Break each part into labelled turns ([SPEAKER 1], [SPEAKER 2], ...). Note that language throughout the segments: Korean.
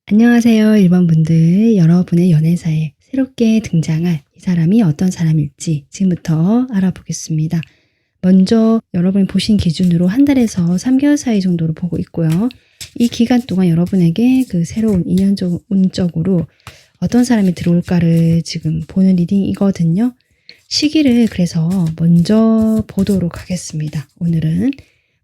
[SPEAKER 1] 안녕하세요, 1번 분들. 여러분의 연애사에 새롭게 등장할 이 사람이 어떤 사람일지 지금부터 알아보겠습니다. 먼저 여러분이 보신 기준으로 한 달에서 3개월 사이 정도로 보고 있고요. 이 기간 동안 여러분에게 그 새로운 운적으로 어떤 사람이 들어올까를 지금 보는 리딩이거든요. 시기를 그래서 먼저 보도록 하겠습니다. 오늘은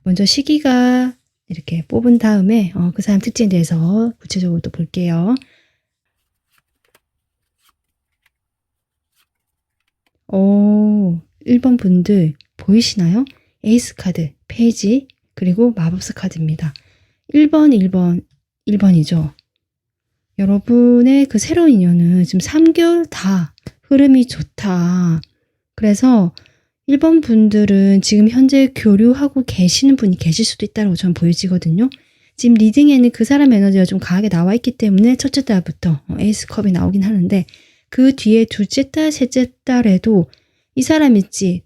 [SPEAKER 1] 먼저 시기가 이렇게 뽑은 다음에 그 사람 특징에 대해서 구체적으로 또 볼게요. 1번 분들 보이시나요? 에이스 카드, 페이지, 그리고 마법사 카드입니다. 1번, 1번이죠. 여러분의 그 새로운 인연은 지금 3개월 다 흐름이 좋다. 그래서 1번 분들은 지금 현재 교류하고 계시는 분이 계실 수도 있다고 저는 보여지거든요. 지금 리딩에는 그 사람 에너지가 좀 강하게 나와 있기 때문에 첫째 달부터 에이스 컵이 나오긴 하는데 그 뒤에 둘째 달, 셋째 달에도 이 사람 있지,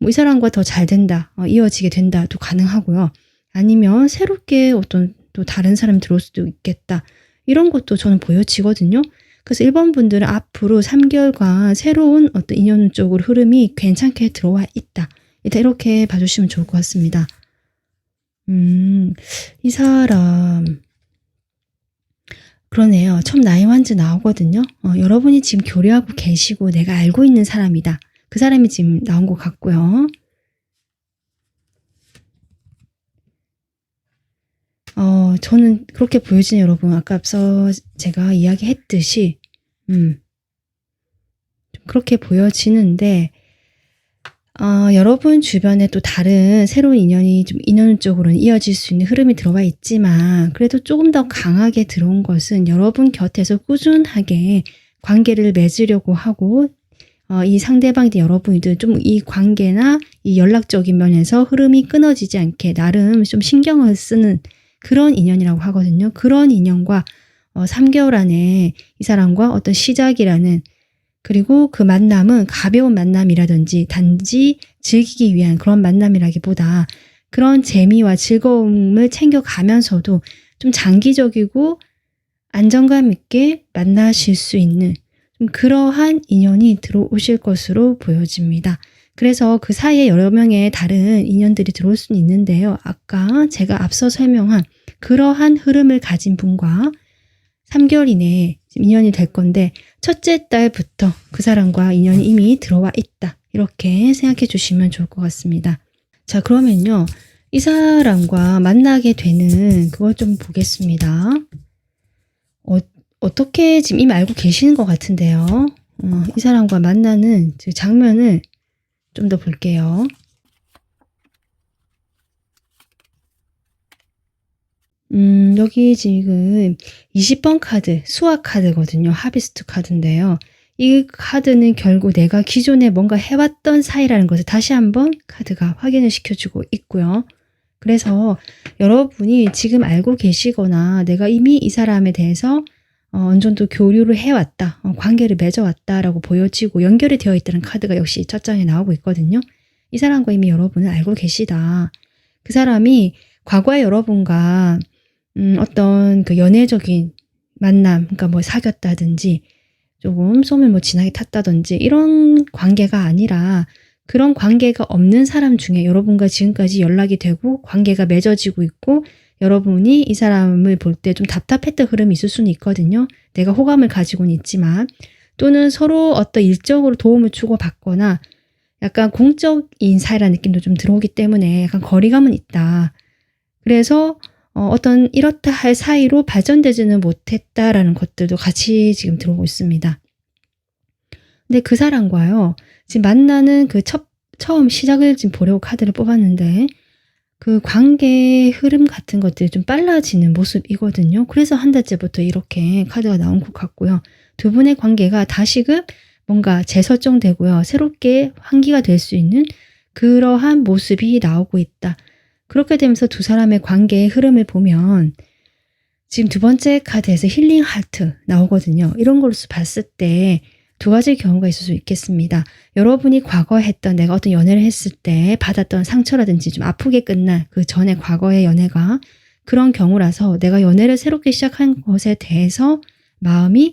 [SPEAKER 1] 이 사람과 더 잘 된다, 이어지게 된다 도 가능하고요. 아니면 새롭게 어떤 또 다른 사람이 들어올 수도 있겠다. 이런 것도 저는 보여지거든요. 그래서 1번 분들은 앞으로 3개월간 새로운 어떤 인연 쪽으로 흐름이 괜찮게 들어와 있다. 일단 이렇게 봐주시면 좋을 것 같습니다. 이 사람 그러네요. 처음 나의 환즈 나오거든요. 여러분이 지금 교류하고 계시고 내가 알고 있는 사람이다. 그 사람이 지금 나온 것 같고요. 저는 그렇게 보여지네요, 여러분. 아까 앞서 제가 이야기했듯이 좀 그렇게 보여지는데 여러분 주변에 또 다른 새로운 인연이 좀 인연 쪽으로는 이어질 수 있는 흐름이 들어와 있지만 그래도 조금 더 강하게 들어온 것은 여러분 곁에서 꾸준하게 관계를 맺으려고 하고 이 상대방이 여러분이든 좀 이 관계나 이 연락적인 면에서 흐름이 끊어지지 않게 나름 좀 신경을 쓰는 그런 인연이라고 하거든요. 그런 인연과 3개월 안에 이 사람과 어떤 시작이라는, 그리고 그 만남은 가벼운 만남이라든지 단지 즐기기 위한 그런 만남이라기보다 그런 재미와 즐거움을 챙겨가면서도 좀 장기적이고 안정감 있게 만나실 수 있는 좀 그러한 인연이 들어오실 것으로 보여집니다. 그래서 그 사이에 여러 명의 다른 인연들이 들어올 수는 있는데요. 아까 제가 앞서 설명한 그러한 흐름을 가진 분과 3개월 이내에 인연이 될 건데 첫째 달부터 그 사람과 인연이 이미 들어와 있다. 이렇게 생각해 주시면 좋을 것 같습니다. 자, 그러면요. 이 사람과 만나게 되는 그걸 좀 보겠습니다. 어떻게 지금 이미 알고 계시는 것 같은데요. 이 사람과 만나는 장면을 좀 더 볼게요. 여기 지금 20번 카드, 수학 카드거든요. 하비스트 카드인데요. 이 카드는 결국 내가 기존에 뭔가 해왔던 사이라는 것을 다시 한번 카드가 확인을 시켜주고 있고요. 그래서 여러분이 지금 알고 계시거나 내가 이미 이 사람에 대해서 어느 정도 교류를 해왔다, 관계를 맺어왔다라고 보여지고 연결이 되어 있다는 카드가 역시 첫 장에 나오고 있거든요. 이 사람과 이미 여러분은 알고 계시다. 그 사람이 과거에 여러분과 어떤 그 연애적인 만남, 그러니까 뭐 사귀었다든지 조금 썸을 진하게 탔다든지 이런 관계가 아니라 그런 관계가 없는 사람 중에 여러분과 지금까지 연락이 되고 관계가 맺어지고 있고 여러분이 이 사람을 볼 때 좀 답답했던 흐름이 있을 수는 있거든요. 내가 호감을 가지고는 있지만, 또는 서로 어떤 일적으로 도움을 주고받거나 약간 공적인 사이라는 느낌도 좀 들어오기 때문에 약간 거리감은 있다. 그래서 어떤 이렇다 할 사이로 발전되지는 못했다라는 것들도 같이 지금 들어오고 있습니다. 근데 그 사람과요, 지금 만나는 그 처음 시작을 지금 보려고 카드를 뽑았는데 그 관계의 흐름 같은 것들이 좀 빨라지는 모습이거든요. 그래서 한 달째부터 이렇게 카드가 나온 것 같고요. 두 분의 관계가 다시금 뭔가 재설정되고요. 새롭게 환기가 될 수 있는 그러한 모습이 나오고 있다. 그렇게 되면서 두 사람의 관계의 흐름을 보면 지금 두 번째 카드에서 힐링 하트 나오거든요. 이런 걸로 봤을 때 두 가지 경우가 있을 수 있겠습니다. 여러분이 과거에 했던, 내가 어떤 연애를 했을 때 받았던 상처라든지 좀 아프게 끝난 그 전에 과거의 연애가 그런 경우라서 내가 연애를 새롭게 시작한 것에 대해서 마음이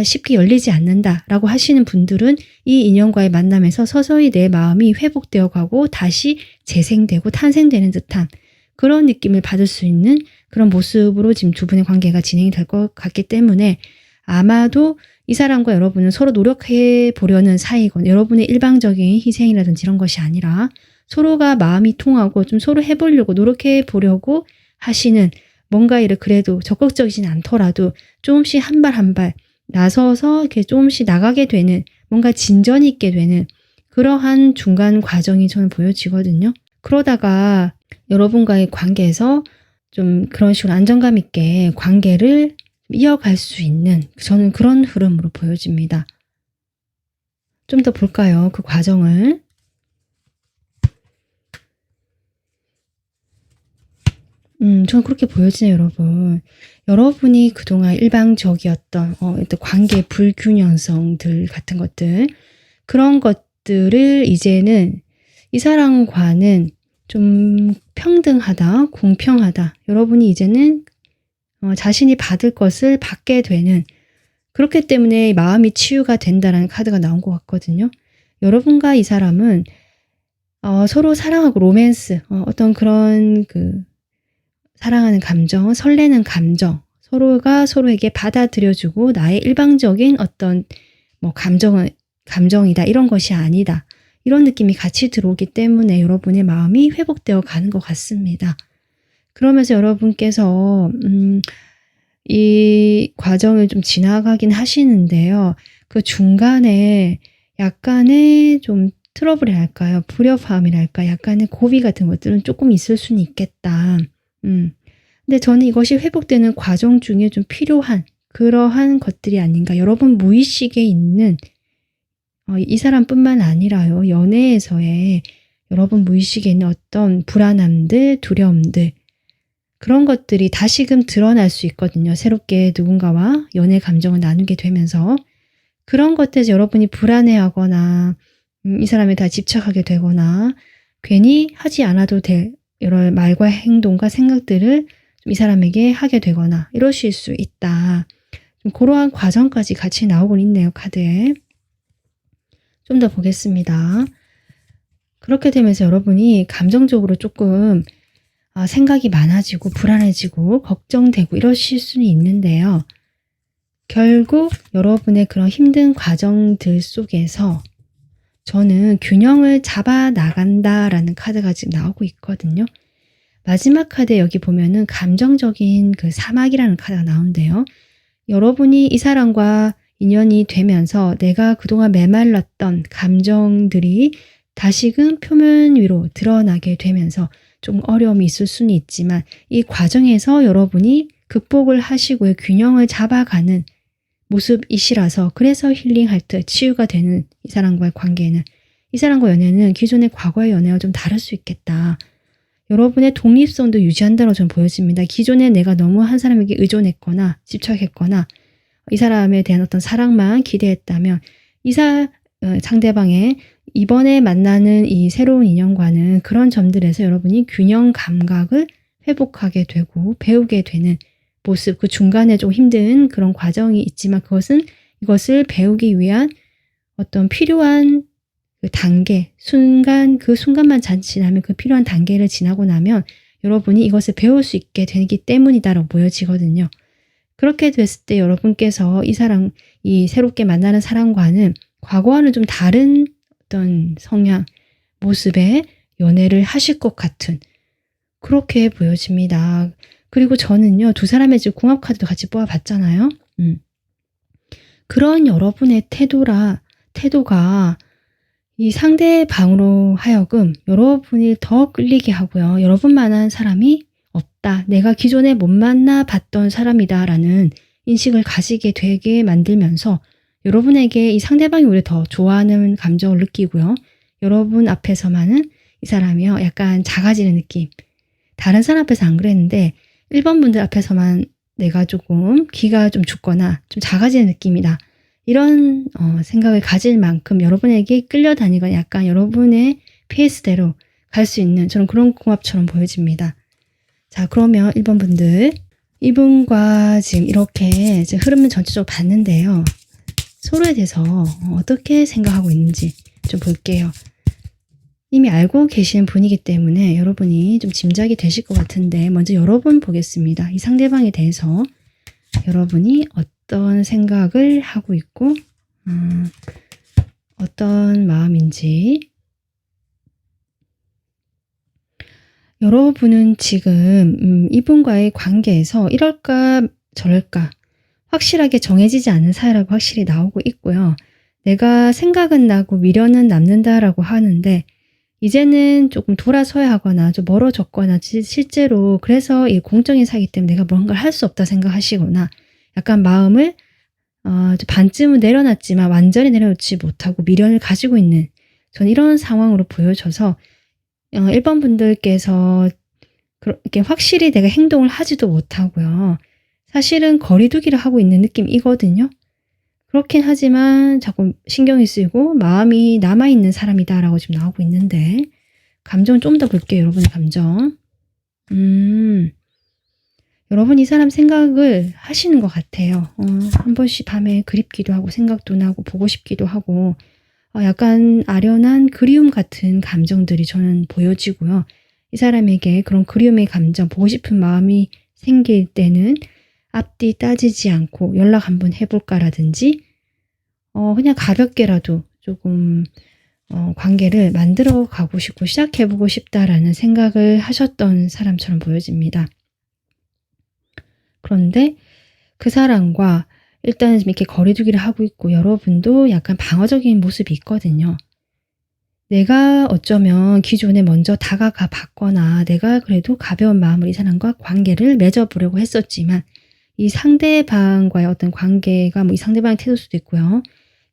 [SPEAKER 1] 쉽게 열리지 않는다라고 하시는 분들은 이 인연과의 만남에서 서서히 내 마음이 회복되어 가고 다시 재생되고 탄생되는 듯한 그런 느낌을 받을 수 있는 그런 모습으로 지금 두 분의 관계가 진행이 될 것 같기 때문에 아마도 이 사람과 여러분은 서로 노력해 보려는 사이건 여러분의 일방적인 희생이라든지 이런 것이 아니라 서로가 마음이 통하고 좀 서로 해보려고 노력해 보려고 하시는 뭔가 이를 그래도 적극적이진 않더라도 조금씩 한 발 한 발 나서서 이렇게 조금씩 나가게 되는 뭔가 진전이 있게 되는 그러한 중간 과정이 저는 보여지거든요. 그러다가 여러분과의 관계에서 좀 그런 식으로 안정감 있게 관계를 이어갈 수 있는 저는 그런 흐름으로 보여집니다. 좀 더 볼까요? 그 과정을. 저는 그렇게 보여지네요, 여러분. 여러분이 그동안 일방적이었던 어떤 관계 불균형성들 같은 것들 그런 것들을 이제는 이 사람과는 좀 평등하다, 공평하다. 여러분이 이제는 자신이 받을 것을 받게 되는 그렇기 때문에 마음이 치유가 된다라는 카드가 나온 것 같거든요. 여러분과 이 사람은 서로 사랑하고 로맨스, 어떤 그런 사랑하는 감정, 설레는 감정, 서로가 서로에게 받아들여주고 나의 일방적인 어떤 감정이다 이런 것이 아니다. 이런 느낌이 같이 들어오기 때문에 여러분의 마음이 회복되어 가는 것 같습니다. 그러면서 여러분께서 이 과정을 좀 지나가긴 하시는데요. 그 중간에 약간의 좀 트러블이 할까요? 불협화음이랄까? 약간의 고비 같은 것들은 조금 있을 수는 있겠다. 근데 저는 이것이 회복되는 과정 중에 좀 필요한 그러한 것들이 아닌가. 여러분 무의식에 있는 이 사람뿐만 아니라요. 연애에서의 여러분 무의식에 있는 어떤 불안함들, 두려움들 그런 것들이 다시금 드러날 수 있거든요. 새롭게 누군가와 연애 감정을 나누게 되면서 그런 것들에서 여러분이 불안해하거나 이 사람에 다 집착하게 되거나 괜히 하지 않아도 될 여러 말과 행동과 생각들을 이 사람에게 하게 되거나 이러실 수 있다. 좀 그러한 과정까지 같이 나오고 있네요. 카드에. 좀 더 보겠습니다. 그렇게 되면서 여러분이 감정적으로 조금 생각이 많아지고 불안해지고 걱정되고 이러실 수는 있는데요. 결국 여러분의 그런 힘든 과정들 속에서 저는 균형을 잡아 나간다라는 카드가 지금 나오고 있거든요. 마지막 카드에 여기 보면은 감정적인 그 사막이라는 카드가 나오는데요. 여러분이 이 사람과 인연이 되면서 내가 그동안 메말랐던 감정들이 다시금 표면 위로 드러나게 되면서 좀 어려움이 있을 수는 있지만 이 과정에서 여러분이 극복을 하시고요. 균형을 잡아가는 모습이시라서 그래서 힐링할 때 치유가 되는 이 사람과의 관계는 이 사람과 연애는 기존의 과거의 연애와 좀 다를 수 있겠다. 여러분의 독립성도 유지한다고 저는 보여집니다. 기존에 내가 너무 한 사람에게 의존했거나 집착했거나 이 사람에 대한 어떤 사랑만 기대했다면 상대방의 이번에 만나는 이 새로운 인연과는 그런 점들에서 여러분이 균형 감각을 회복하게 되고 배우게 되는 모습, 그 중간에 좀 힘든 그런 과정이 있지만 이것을 배우기 위한 어떤 필요한 그 단계, 그 순간만 지나면 그 필요한 단계를 지나고 나면 여러분이 이것을 배울 수 있게 되기 때문이다라고 보여지거든요. 그렇게 됐을 때 여러분께서 이 새롭게 만나는 사람과는 과거와는 좀 다른 어떤 성향, 모습의 연애를 하실 것 같은 그렇게 보여집니다. 그리고 저는요, 두 사람의 지금 궁합 카드도 같이 뽑아봤잖아요. 그런 여러분의 태도가 이 상대방으로 하여금 여러분이 더 끌리게 하고요. 여러분만한 사람이 없다. 내가 기존에 못 만나봤던 사람이다라는 인식을 가지게 되게 만들면서 여러분에게 이 상대방이 오히려 더 좋아하는 감정을 느끼고요. 여러분 앞에서만은 이 사람이요. 약간 작아지는 느낌. 다른 사람 앞에서 안 그랬는데 1번 분들 앞에서만 내가 조금 기가 좀 죽거나 좀 작아지는 느낌이다. 이런 생각을 가질 만큼 여러분에게 끌려다니거나 약간 여러분의 페이스대로 갈 수 있는 저는 그런 궁합처럼 보여집니다. 자, 그러면 1번 분들. 이분과 지금 이렇게 지금 흐름을 전체적으로 봤는데요. 서로에 대해서 어떻게 생각하고 있는지 좀 볼게요. 이미 알고 계시는 분이기 때문에 여러분이 좀 짐작이 되실 것 같은데 먼저 여러분 보겠습니다. 이 상대방에 대해서 여러분이 어떤 생각을 하고 있고 어떤 마음인지. 여러분은 지금 이분과의 관계에서 이럴까 저럴까 확실하게 정해지지 않은 사이라고 확실히 나오고 있고요. 내가 생각은 나고 미련은 남는다라고 하는데 이제는 조금 돌아서야 하거나 좀 멀어졌거나 실제로 그래서 이 공적인 사이기 때문에 내가 뭔가를 할 수 없다 생각하시거나 약간 마음을 좀 반쯤은 내려놨지만 완전히 내려놓지 못하고 미련을 가지고 있는 전 이런 상황으로 보여져서 1번 분들께서 그렇게 확실히 내가 행동을 하지도 못하고요. 사실은 거리두기를 하고 있는 느낌이거든요. 그렇긴 하지만 자꾸 신경이 쓰이고 마음이 남아있는 사람이다라고 지금 나오고 있는데 감정 좀 더 볼게요. 여러분의 감정. 여러분 이 사람 생각을 하시는 것 같아요. 한 번씩 밤에 그립기도 하고 생각도 나고 보고 싶기도 하고 약간 아련한 그리움 같은 감정들이 저는 보여지고요. 이 사람에게 그런 그리움의 감정, 보고 싶은 마음이 생길 때는 앞뒤 따지지 않고 연락 한번 해볼까라든지 그냥 가볍게라도 조금 관계를 만들어 가고 싶고 시작해보고 싶다라는 생각을 하셨던 사람처럼 보여집니다. 그런데 그 사람과 일단은 이렇게 거리두기를 하고 있고 여러분도 약간 방어적인 모습이 있거든요. 내가 어쩌면 기존에 먼저 다가가 봤거나 내가 그래도 가벼운 마음으로 이 사람과 관계를 맺어보려고 했었지만 이 상대방과의 어떤 관계가 이 상대방의 태도일 수도 있고요.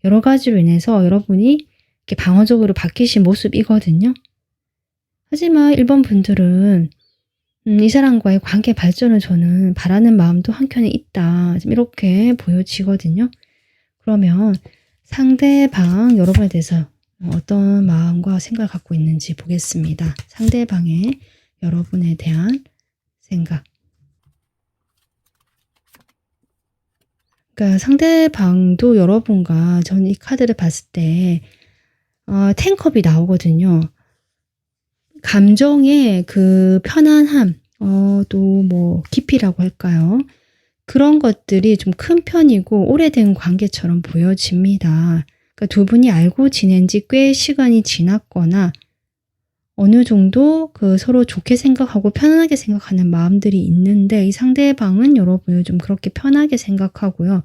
[SPEAKER 1] 여러 가지로 인해서 여러분이 이렇게 방어적으로 바뀌신 모습이거든요. 하지만 1번 분들은 이 사람과의 관계 발전을 저는 바라는 마음도 한켠에 있다. 좀 이렇게 보여지거든요. 그러면 상대방 여러분에 대해서 어떤 마음과 생각을 갖고 있는지 보겠습니다. 상대방의 여러분에 대한 생각. 그러니까 상대방도 여러분과 저는 이 카드를 봤을 때 텐컵이 나오거든요. 감정의 그 편안함, 또 뭐 깊이라고 할까요? 그런 것들이 좀 큰 편이고 오래된 관계처럼 보여집니다. 그러니까 두 분이 알고 지낸 지 꽤 시간이 지났거나 어느 정도 그 서로 좋게 생각하고 편안하게 생각하는 마음들이 있는데 이 상대방은 여러분을 좀 그렇게 편하게 생각하고요.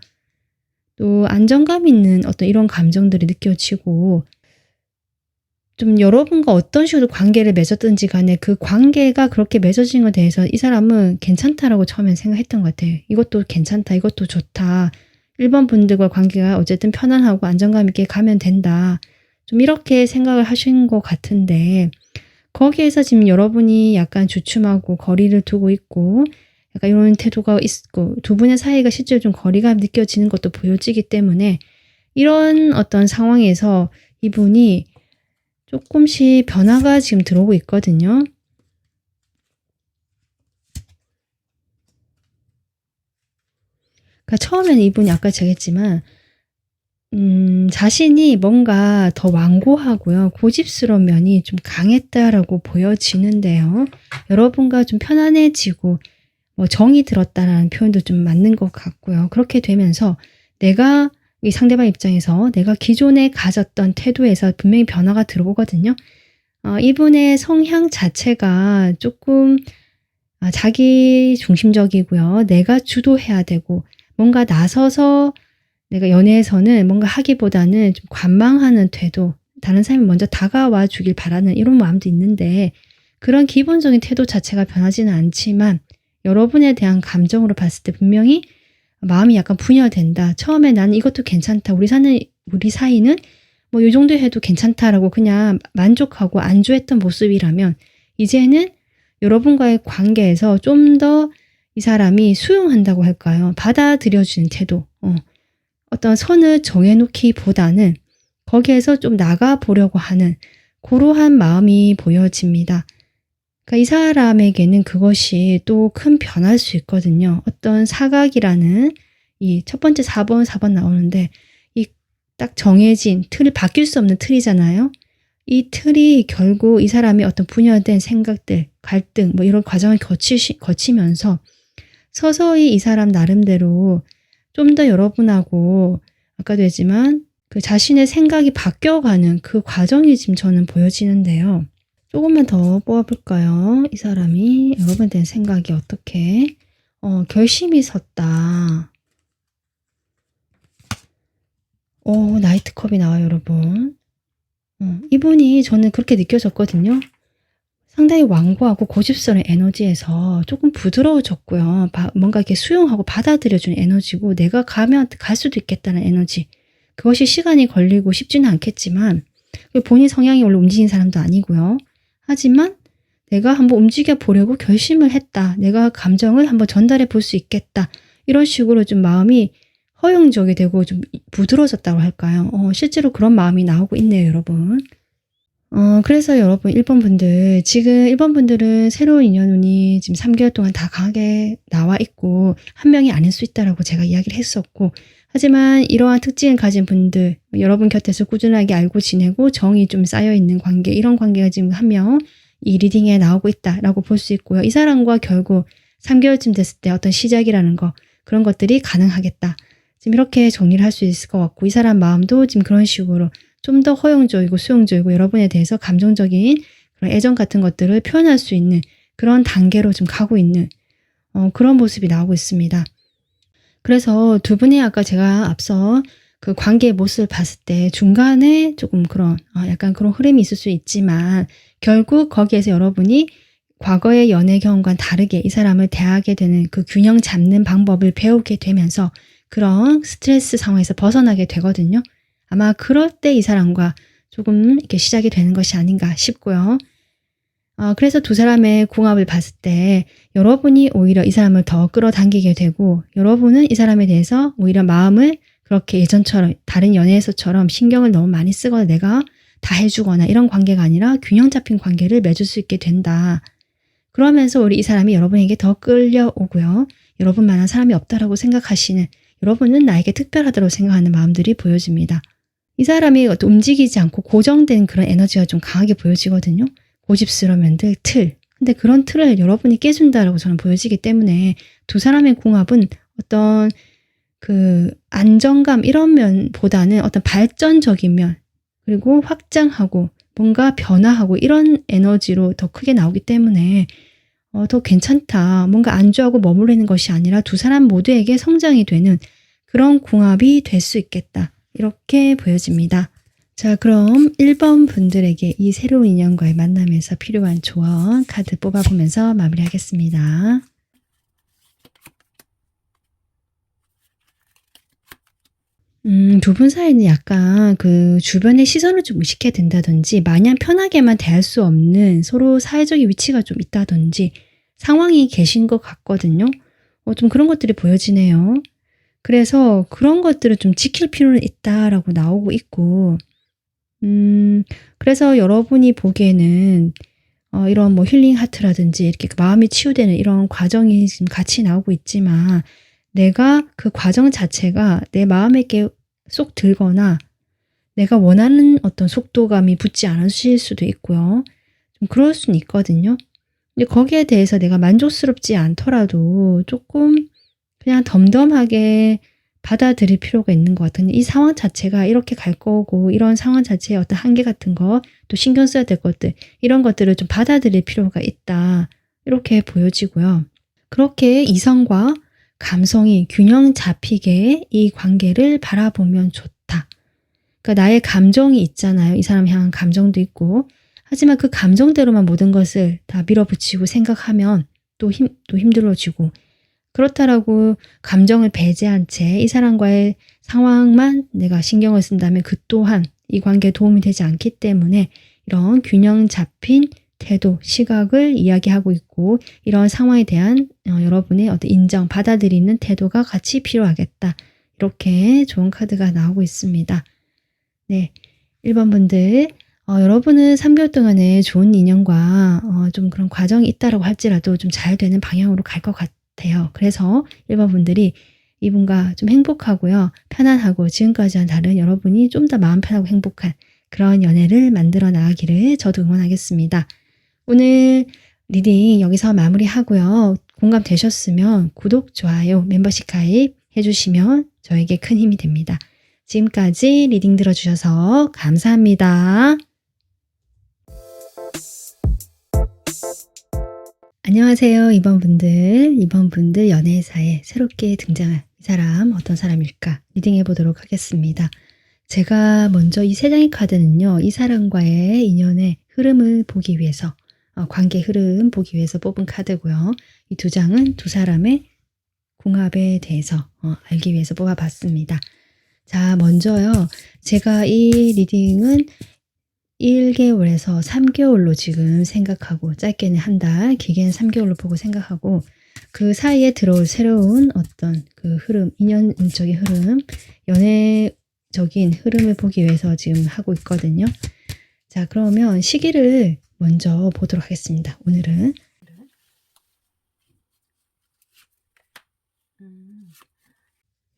[SPEAKER 1] 또 안정감 있는 어떤 이런 감정들이 느껴지고 좀 여러분과 어떤 식으로 관계를 맺었든지 간에 그 관계가 그렇게 맺어진 것에 대해서 이 사람은 괜찮다라고 처음엔 생각했던 것 같아요. 이것도 괜찮다, 이것도 좋다. 1번 분들과 관계가 어쨌든 편안하고 안정감 있게 가면 된다. 좀 이렇게 생각을 하신 것 같은데 거기에서 지금 여러분이 약간 주춤하고 거리를 두고 있고 약간 이런 태도가 있고 두 분의 사이가 실제로 좀 거리가 느껴지는 것도 보여지기 때문에 이런 어떤 상황에서 이분이 조금씩 변화가 지금 들어오고 있거든요. 그러니까 처음에는 이분이 아까 제가 했지만 자신이 뭔가 더 완고하고요. 고집스러운 면이 좀 강했다라고 보여지는데요. 여러분과 좀 편안해지고 정이 들었다라는 표현도 좀 맞는 것 같고요. 그렇게 되면서 내가 이 상대방 입장에서 내가 기존에 가졌던 태도에서 분명히 변화가 들어오거든요. 이분의 성향 자체가 조금 자기 중심적이고요. 내가 주도해야 되고 뭔가 나서서 내가 연애에서는 뭔가 하기보다는 좀 관망하는 태도, 다른 사람이 먼저 다가와 주길 바라는 이런 마음도 있는데 그런 기본적인 태도 자체가 변하지는 않지만 여러분에 대한 감정으로 봤을 때 분명히 마음이 약간 분열된다. 처음에 나는 이것도 괜찮다. 우리 사이는 뭐 이 정도 해도 괜찮다라고 그냥 만족하고 안주했던 모습이라면 이제는 여러분과의 관계에서 좀 더 이 사람이 수용한다고 할까요? 받아들여주는 태도. 어떤 선을 정해놓기보다는 거기에서 좀 나가보려고 하는 그러한 마음이 보여집니다. 그러니까 이 사람에게는 그것이 또 큰 변화일 수 있거든요. 어떤 사각이라는 이 첫 번째 4번 나오는데 이 딱 정해진 틀이 바뀔 수 없는 틀이잖아요. 이 틀이 결국 이 사람이 어떤 분열된 생각들, 갈등 뭐 이런 과정을 거치면서 서서히 이 사람 나름대로 좀 더 여러분하고 아까도 했지만 그 자신의 생각이 바뀌어가는 그 과정이 지금 저는 보여지는데요. 조금만 더 뽑아볼까요? 이 사람이 여러분에 대한 생각이 어떻게 결심이 섰다. 나이트컵이 나와요, 여러분. 이분이 저는 그렇게 느껴졌거든요. 상당히 완고하고 고집스러운 에너지에서 조금 부드러워졌고요. 뭔가 이렇게 수용하고 받아들여주는 에너지고 내가 가면 갈 수도 있겠다는 에너지. 그것이 시간이 걸리고 쉽지는 않겠지만 본인 성향이 원래 움직이는 사람도 아니고요. 하지만 내가 한번 움직여 보려고 결심을 했다. 내가 감정을 한번 전달해 볼 수 있겠다. 이런 식으로 좀 마음이 허용적이 되고 좀 부드러워졌다고 할까요? 실제로 그런 마음이 나오고 있네요, 여러분. 그래서 여러분 1번 분들, 지금 1번 분들은 새로운 인연운이 지금 3개월 동안 다 강하게 나와 있고 한 명이 아닐 수 있다라고 제가 이야기를 했었고, 하지만 이러한 특징을 가진 분들, 여러분 곁에서 꾸준하게 알고 지내고 정이 좀 쌓여있는 관계, 이런 관계가 지금 한 명 이 리딩에 나오고 있다라고 볼 수 있고요. 이 사람과 결국 3개월쯤 됐을 때 어떤 시작이라는 거, 그런 것들이 가능하겠다. 지금 이렇게 정리를 할 수 있을 것 같고, 이 사람 마음도 지금 그런 식으로 좀 더 허용적이고 수용적이고 여러분에 대해서 감정적인 그런 애정 같은 것들을 표현할 수 있는 그런 단계로 좀 가고 있는 그런 모습이 나오고 있습니다. 그래서 두 분이 아까 제가 앞서 그 관계의 모습을 봤을 때 중간에 조금 그런 약간 그런 흐름이 있을 수 있지만 결국 거기에서 여러분이 과거의 연애 경험과는 다르게 이 사람을 대하게 되는 그 균형 잡는 방법을 배우게 되면서 그런 스트레스 상황에서 벗어나게 되거든요. 아마 그럴 때 이 사람과 조금 이렇게 시작이 되는 것이 아닌가 싶고요. 그래서 두 사람의 궁합을 봤을 때 여러분이 오히려 이 사람을 더 끌어당기게 되고 여러분은 이 사람에 대해서 오히려 마음을 그렇게 예전처럼 다른 연애에서처럼 신경을 너무 많이 쓰거나 내가 다 해주거나 이런 관계가 아니라 균형 잡힌 관계를 맺을 수 있게 된다. 그러면서 우리 이 사람이 여러분에게 더 끌려오고요. 여러분만한 사람이 없다라고 생각하시는, 여러분은 나에게 특별하다고 생각하는 마음들이 보여집니다. 이 사람이 움직이지 않고 고정된 그런 에너지가 좀 강하게 보여지거든요. 고집스러운 면들, 틀. 근데 그런 틀을 여러분이 깨준다라고 저는 보여지기 때문에 두 사람의 궁합은 어떤 그 안정감 이런 면보다는 어떤 발전적인 면, 그리고 확장하고 뭔가 변화하고 이런 에너지로 더 크게 나오기 때문에 더 괜찮다. 뭔가 안주하고 머무르는 것이 아니라 두 사람 모두에게 성장이 되는 그런 궁합이 될 수 있겠다. 이렇게 보여집니다. 자, 그럼 1번 분들에게 이 새로운 인연과의 만남에서 필요한 조언 카드 뽑아보면서 마무리하겠습니다. 두 분 사이는 약간 그 주변의 시선을 좀 의식해야 된다든지 마냥 편하게만 대할 수 없는 서로 사회적인 위치가 좀 있다든지 상황이 계신 것 같거든요. 좀 그런 것들이 보여지네요. 그래서 그런 것들을 좀 지킬 필요는 있다라고 나오고 있고, 그래서 여러분이 보기에는 이런 뭐 힐링 하트라든지 이렇게 마음이 치유되는 이런 과정이 지금 같이 나오고 있지만 내가 그 과정 자체가 내 마음에 쏙 들거나 내가 원하는 어떤 속도감이 붙지 않으실 수도 있고요. 좀 그럴 수는 있거든요. 근데 거기에 대해서 내가 만족스럽지 않더라도 조금 그냥 덤덤하게 받아들일 필요가 있는 것 같아요. 이 상황 자체가 이렇게 갈 거고 이런 상황 자체의 어떤 한계 같은 거, 또 신경 써야 될 것들, 이런 것들을 좀 받아들일 필요가 있다. 이렇게 보여지고요. 그렇게 이성과 감성이 균형 잡히게 이 관계를 바라보면 좋다. 그러니까 나의 감정이 있잖아요. 이 사람 향한 감정도 있고. 하지만 그 감정대로만 모든 것을 다 밀어붙이고 생각하면 또 힘들어지고, 그렇다라고 감정을 배제한 채 이 사람과의 상황만 내가 신경을 쓴다면 그 또한 이 관계에 도움이 되지 않기 때문에 이런 균형 잡힌 태도, 시각을 이야기하고 있고 이런 상황에 대한 여러분의 어떤 인정, 받아들이는 태도가 같이 필요하겠다. 이렇게 좋은 카드가 나오고 있습니다. 네, 1번 분들 여러분은 3개월 동안에 좋은 인연과 좀 그런 과정이 있다라고 할지라도 좀 잘 되는 방향으로 갈 것 같아요. 그래서 1번 분들이 이분과 좀 행복하고요. 편안하고 지금까지와는 다른 여러분이 좀 더 마음 편하고 행복한 그런 연애를 만들어 나가기를 저도 응원하겠습니다. 오늘 리딩 여기서 마무리하고요. 공감 되셨으면 구독, 좋아요, 멤버십 가입 해주시면 저에게 큰 힘이 됩니다. 지금까지 리딩 들어주셔서 감사합니다. 안녕하세요. 2번 분들 연애사에 새롭게 등장한 이 사람 어떤 사람일까 리딩해 보도록 하겠습니다. 제가 먼저 이 3장의 카드는요. 이 사람과의 인연의 흐름을 보기 위해서 관계 흐름 보기 위해서 뽑은 카드고요. 이 2장은 두 사람의 궁합에 대해서 알기 위해서 뽑아봤습니다. 자, 먼저요. 제가 이 리딩은 1개월에서 3개월로 지금 생각하고 짧게는 한 달, 길게는 3개월로 보고 생각하고 그 사이에 들어올 새로운 어떤 그 흐름, 인연적인 흐름, 연애적인 흐름을 보기 위해서 지금 하고 있거든요. 자, 그러면 시기를 먼저 보도록 하겠습니다. 오늘은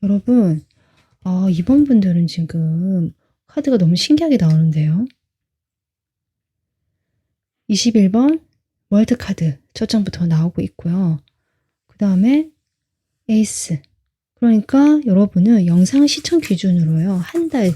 [SPEAKER 1] 여러분, 이번 분들은 지금 카드가 너무 신기하게 나오는데요. 21번 월드카드 첫 장부터 나오고 있고요. 그 다음에 에이스. 그러니까 여러분은 영상 시청 기준으로요. 한 달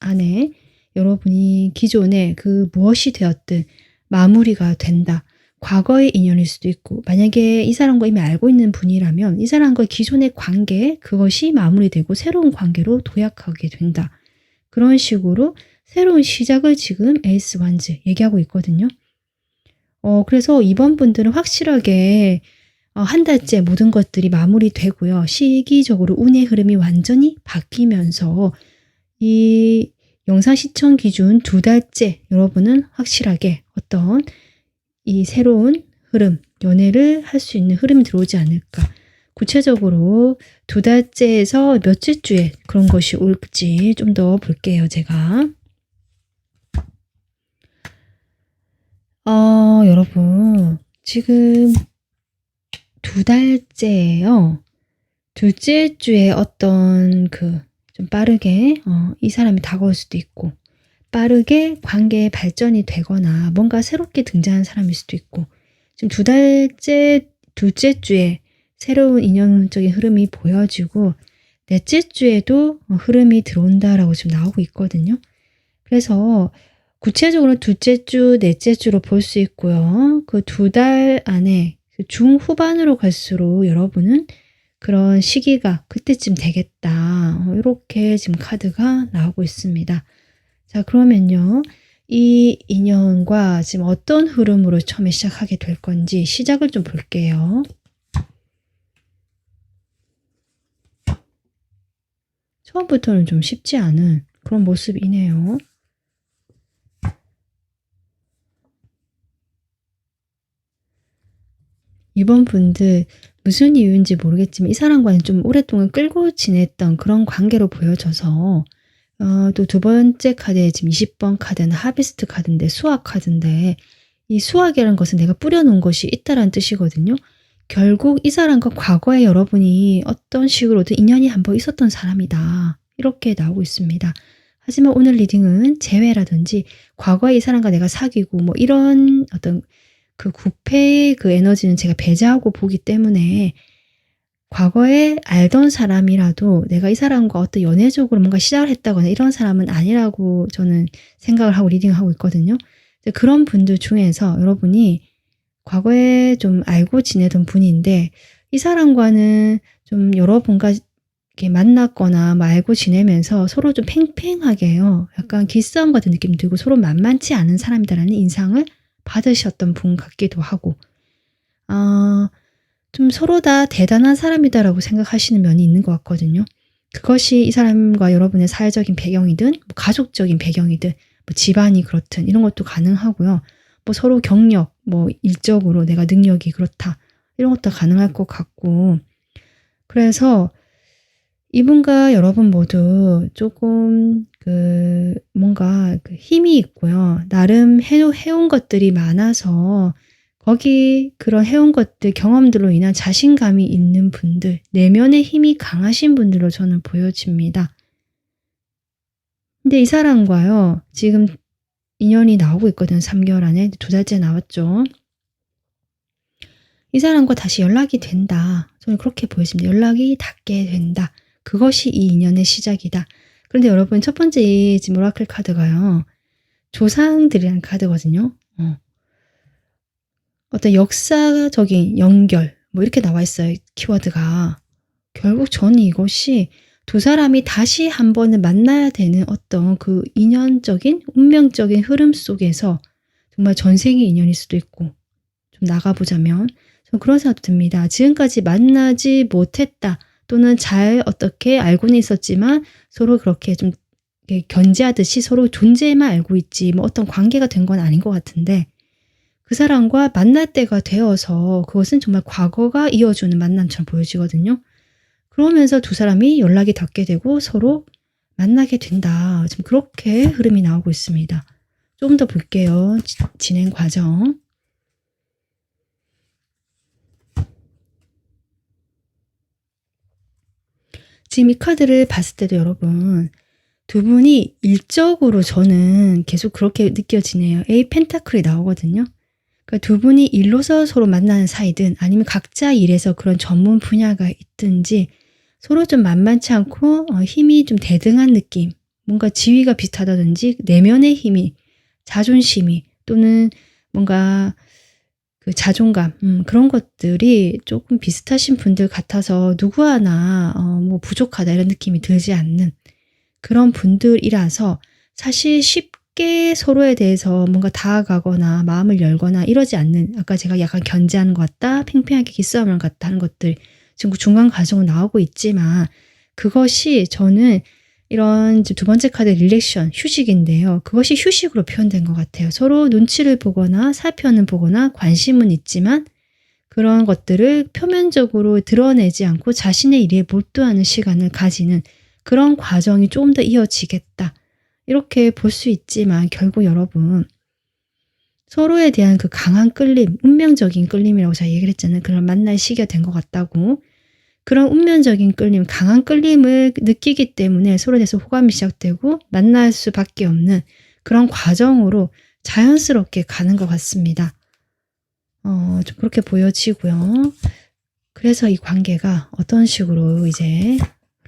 [SPEAKER 1] 안에 여러분이 기존에 그 무엇이 되었든 마무리가 된다. 과거의 인연일 수도 있고 만약에 이 사람과 이미 알고 있는 분이라면 이 사람과 기존의 관계 그것이 마무리되고 새로운 관계로 도약하게 된다. 그런 식으로 새로운 시작을 지금 에이스 완즈 얘기하고 있거든요. 그래서 이번 분들은 확실하게 한 달째 모든 것들이 마무리되고요. 시기적으로 운의 흐름이 완전히 바뀌면서 이 영상 시청 기준 2달째 여러분은 확실하게 어떤 이 새로운 흐름, 연애를 할 수 있는 흐름이 들어오지 않을까. 구체적으로 2달째에서 몇째 주에 그런 것이 올지 좀 더 볼게요, 제가. 여러분, 지금 2달째예요. 둘째 주에 어떤 좀 빠르게 이 사람이 다가올 수도 있고 빠르게 관계의 발전이 되거나 뭔가 새롭게 등장한 사람일 수도 있고 지금 2달째 둘째 주에 새로운 인연적인 흐름이 보여지고 넷째 주에도 흐름이 들어온다라고 지금 나오고 있거든요. 그래서 구체적으로 둘째 주, 넷째 주로 볼 수 있고요. 그 2달 안에 중후반으로 갈수록 여러분은 그런 시기가 그때쯤 되겠다. 이렇게 지금 카드가 나오고 있습니다. 자, 그러면요. 이 인연과 지금 어떤 흐름으로 처음에 시작하게 될 건지 시작을 좀 볼게요. 처음부터는 좀 쉽지 않은 그런 모습이네요. 이번 분들 무슨 이유인지 모르겠지만 이 사람과는 좀 오랫동안 끌고 지냈던 그런 관계로 보여져서 또 2번째 카드에 지금 20번 카드는 하비스트 카드인데 수학 카드인데 이 수학이라는 것은 내가 뿌려놓은 것이 있다라는 뜻이거든요. 결국 이 사람과 과거에 여러분이 어떤 식으로든 인연이 한번 있었던 사람이다. 이렇게 나오고 있습니다. 하지만 오늘 리딩은 재회라든지 과거에 이 사람과 내가 사귀고 뭐 이런 어떤 그 구패의 그 에너지는 제가 배제하고 보기 때문에 과거에 알던 사람이라도 내가 이 사람과 어떤 연애적으로 뭔가 시작을 했다거나 이런 사람은 아니라고 저는 생각을 하고 리딩하고 있거든요. 그런 분들 중에서 여러분이 과거에 좀 알고 지내던 분인데 이 사람과는 좀 여러분과 이렇게 만났거나 뭐 알고 지내면서 서로 좀 팽팽하게요. 약간 기싸움 같은 느낌 들고 서로 만만치 않은 사람이다라는 인상을 받으셨던 분 같기도 하고 좀 서로 다 대단한 사람이다라고 생각하시는 면이 있는 것 같거든요. 그것이 이 사람과 여러분의 사회적인 배경이든 뭐 가족적인 배경이든 뭐 집안이 그렇든 이런 것도 가능하고요. 뭐 서로 경력, 뭐 일적으로 내가 능력이 그렇다 이런 것도 가능할 것 같고 그래서 이분과 여러분 모두 조금 뭔가 힘이 있고요. 나름 해온 것들이 많아서 거기 그런 해온 것들, 경험들로 인한 자신감이 있는 분들, 내면의 힘이 강하신 분들로 저는 보여집니다. 근데 이 사람과요, 지금 인연이 나오고 있거든요. 3개월 안에. 2달째 나왔죠. 이 사람과 다시 연락이 된다. 저는 그렇게 보여집니다. 연락이 닿게 된다. 그것이 이 인연의 시작이다. 그런데 여러분, 첫 번째 지금 오라클 카드가요, 조상들이라는 카드거든요. 어떤 역사적인 연결, 뭐 이렇게 나와 있어요. 키워드가. 결국 저는 이것이 두 사람이 다시 한 번을 만나야 되는 어떤 그 인연적인, 운명적인 흐름 속에서 정말 전생의 인연일 수도 있고, 좀 나가보자면 저는 그런 생각도 듭니다. 지금까지 만나지 못했다, 또는 잘 어떻게 알고는 있었지만 서로 그렇게 좀 견제하듯이 서로 존재만 알고 있지 뭐 어떤 관계가 된 건 아닌 것 같은데, 그 사람과 만날 때가 되어서 그것은 정말 과거가 이어주는 만남처럼 보여지거든요. 그러면서 두 사람이 연락이 닿게 되고 서로 만나게 된다. 지금 그렇게 흐름이 나오고 있습니다. 조금 더 볼게요. 진행 과정. 지금 이 카드를 봤을 때도 여러분, 두 분이 일적으로 저는 계속 그렇게 느껴지네요. A 펜타클이 나오거든요. 그러니까 두 분이 일로서 서로 만나는 사이든 아니면 각자 일에서 그런 전문 분야가 있든지 서로 좀 만만치 않고 힘이 좀 대등한 느낌, 뭔가 지위가 비슷하다든지 내면의 힘이, 자존심이, 또는 뭔가 그 자존감, 그런 것들이 조금 비슷하신 분들 같아서 누구 하나 뭐 부족하다 이런 느낌이 들지 않는 그런 분들이라서 사실 쉽게 서로에 대해서 뭔가 다가가거나 마음을 열거나 이러지 않는, 아까 제가 약간 견제하는 것 같다, 팽팽하게 기싸움을 같다 하는 것들 지금 중간 과정으로 나오고 있지만, 그것이 저는 이런 두 번째 카드 릴렉션, 휴식인데요. 그것이 휴식으로 표현된 것 같아요. 서로 눈치를 보거나 살펴는 보거나 관심은 있지만 그런 것들을 표면적으로 드러내지 않고 자신의 일에 몰두하는 시간을 가지는 그런 과정이 조금 더 이어지겠다. 이렇게 볼 수 있지만 결국 여러분, 서로에 대한 그 강한 끌림, 운명적인 끌림이라고 제가 얘기를 했잖아요. 그런 만날 시기가 된 것 같다고. 그런 운명적인 끌림, 강한 끌림을 느끼기 때문에 서로에 대해서 호감이 시작되고 만날 수밖에 없는 그런 과정으로 자연스럽게 가는 것 같습니다. 좀 그렇게 보여지고요. 그래서 이 관계가 어떤 식으로 이제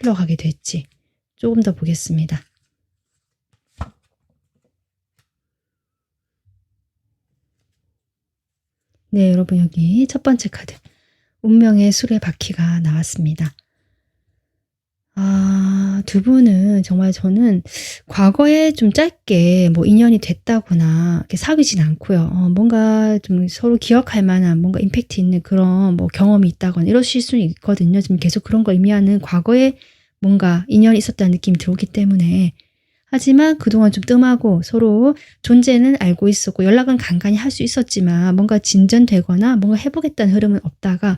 [SPEAKER 1] 흘러가게 될지 조금 더 보겠습니다. 네, 여러분, 여기 첫 번째 카드 운명의 수레바퀴가 나왔습니다. 두 분은 정말 저는 과거에 좀 짧게 뭐 인연이 됐다거나 이렇게 사귀진 않고요. 뭔가 좀 서로 기억할 만한 뭔가 임팩트 있는 그런 뭐 경험이 있다거나 이러실 수는 있거든요. 지금 계속 그런 걸 의미하는 과거에 뭔가 인연이 있었다는 느낌이 들어오기 때문에. 하지만 그동안 좀 뜸하고 서로 존재는 알고 있었고 연락은 간간히 할 수 있었지만 뭔가 진전되거나 뭔가 해보겠다는 흐름은 없다가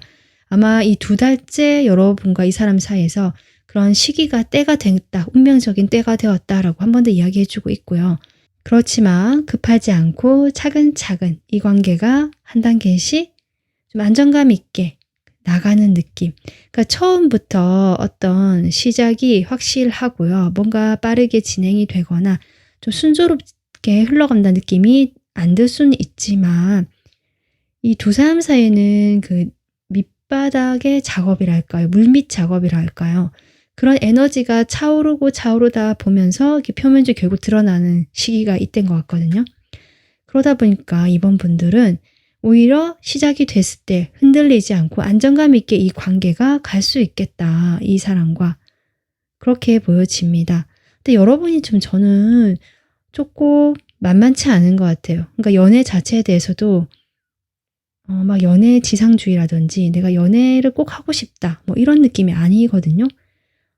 [SPEAKER 1] 아마 이 2달째 여러분과 이 사람 사이에서 그런 시기가 때가 됐다, 운명적인 때가 되었다라고 한 번 더 이야기해주고 있고요. 그렇지만 급하지 않고 차근차근 이 관계가 한 단계씩 좀 안정감 있게 나가는 느낌. 그러니까 처음부터 어떤 시작이 확실하고요. 뭔가 빠르게 진행이 되거나 좀 순조롭게 흘러간다는 느낌이 안 들 수는 있지만 이 두 사람 사이에는 그 밑바닥의 작업이랄까요? 물밑 작업이랄까요? 그런 에너지가 차오르고 차오르다 보면서 이렇게 표면적으로 결국 드러나는 시기가 이때인 것 같거든요. 그러다 보니까 이번 분들은 오히려 시작이 됐을 때 흔들리지 않고 안정감 있게 이 관계가 갈 수 있겠다. 이 사람과. 그렇게 보여집니다. 근데 여러분이 좀 저는 조금 만만치 않은 것 같아요. 그러니까 연애 자체에 대해서도 막 연애 지상주의라든지 내가 연애를 꼭 하고 싶다. 뭐 이런 느낌이 아니거든요.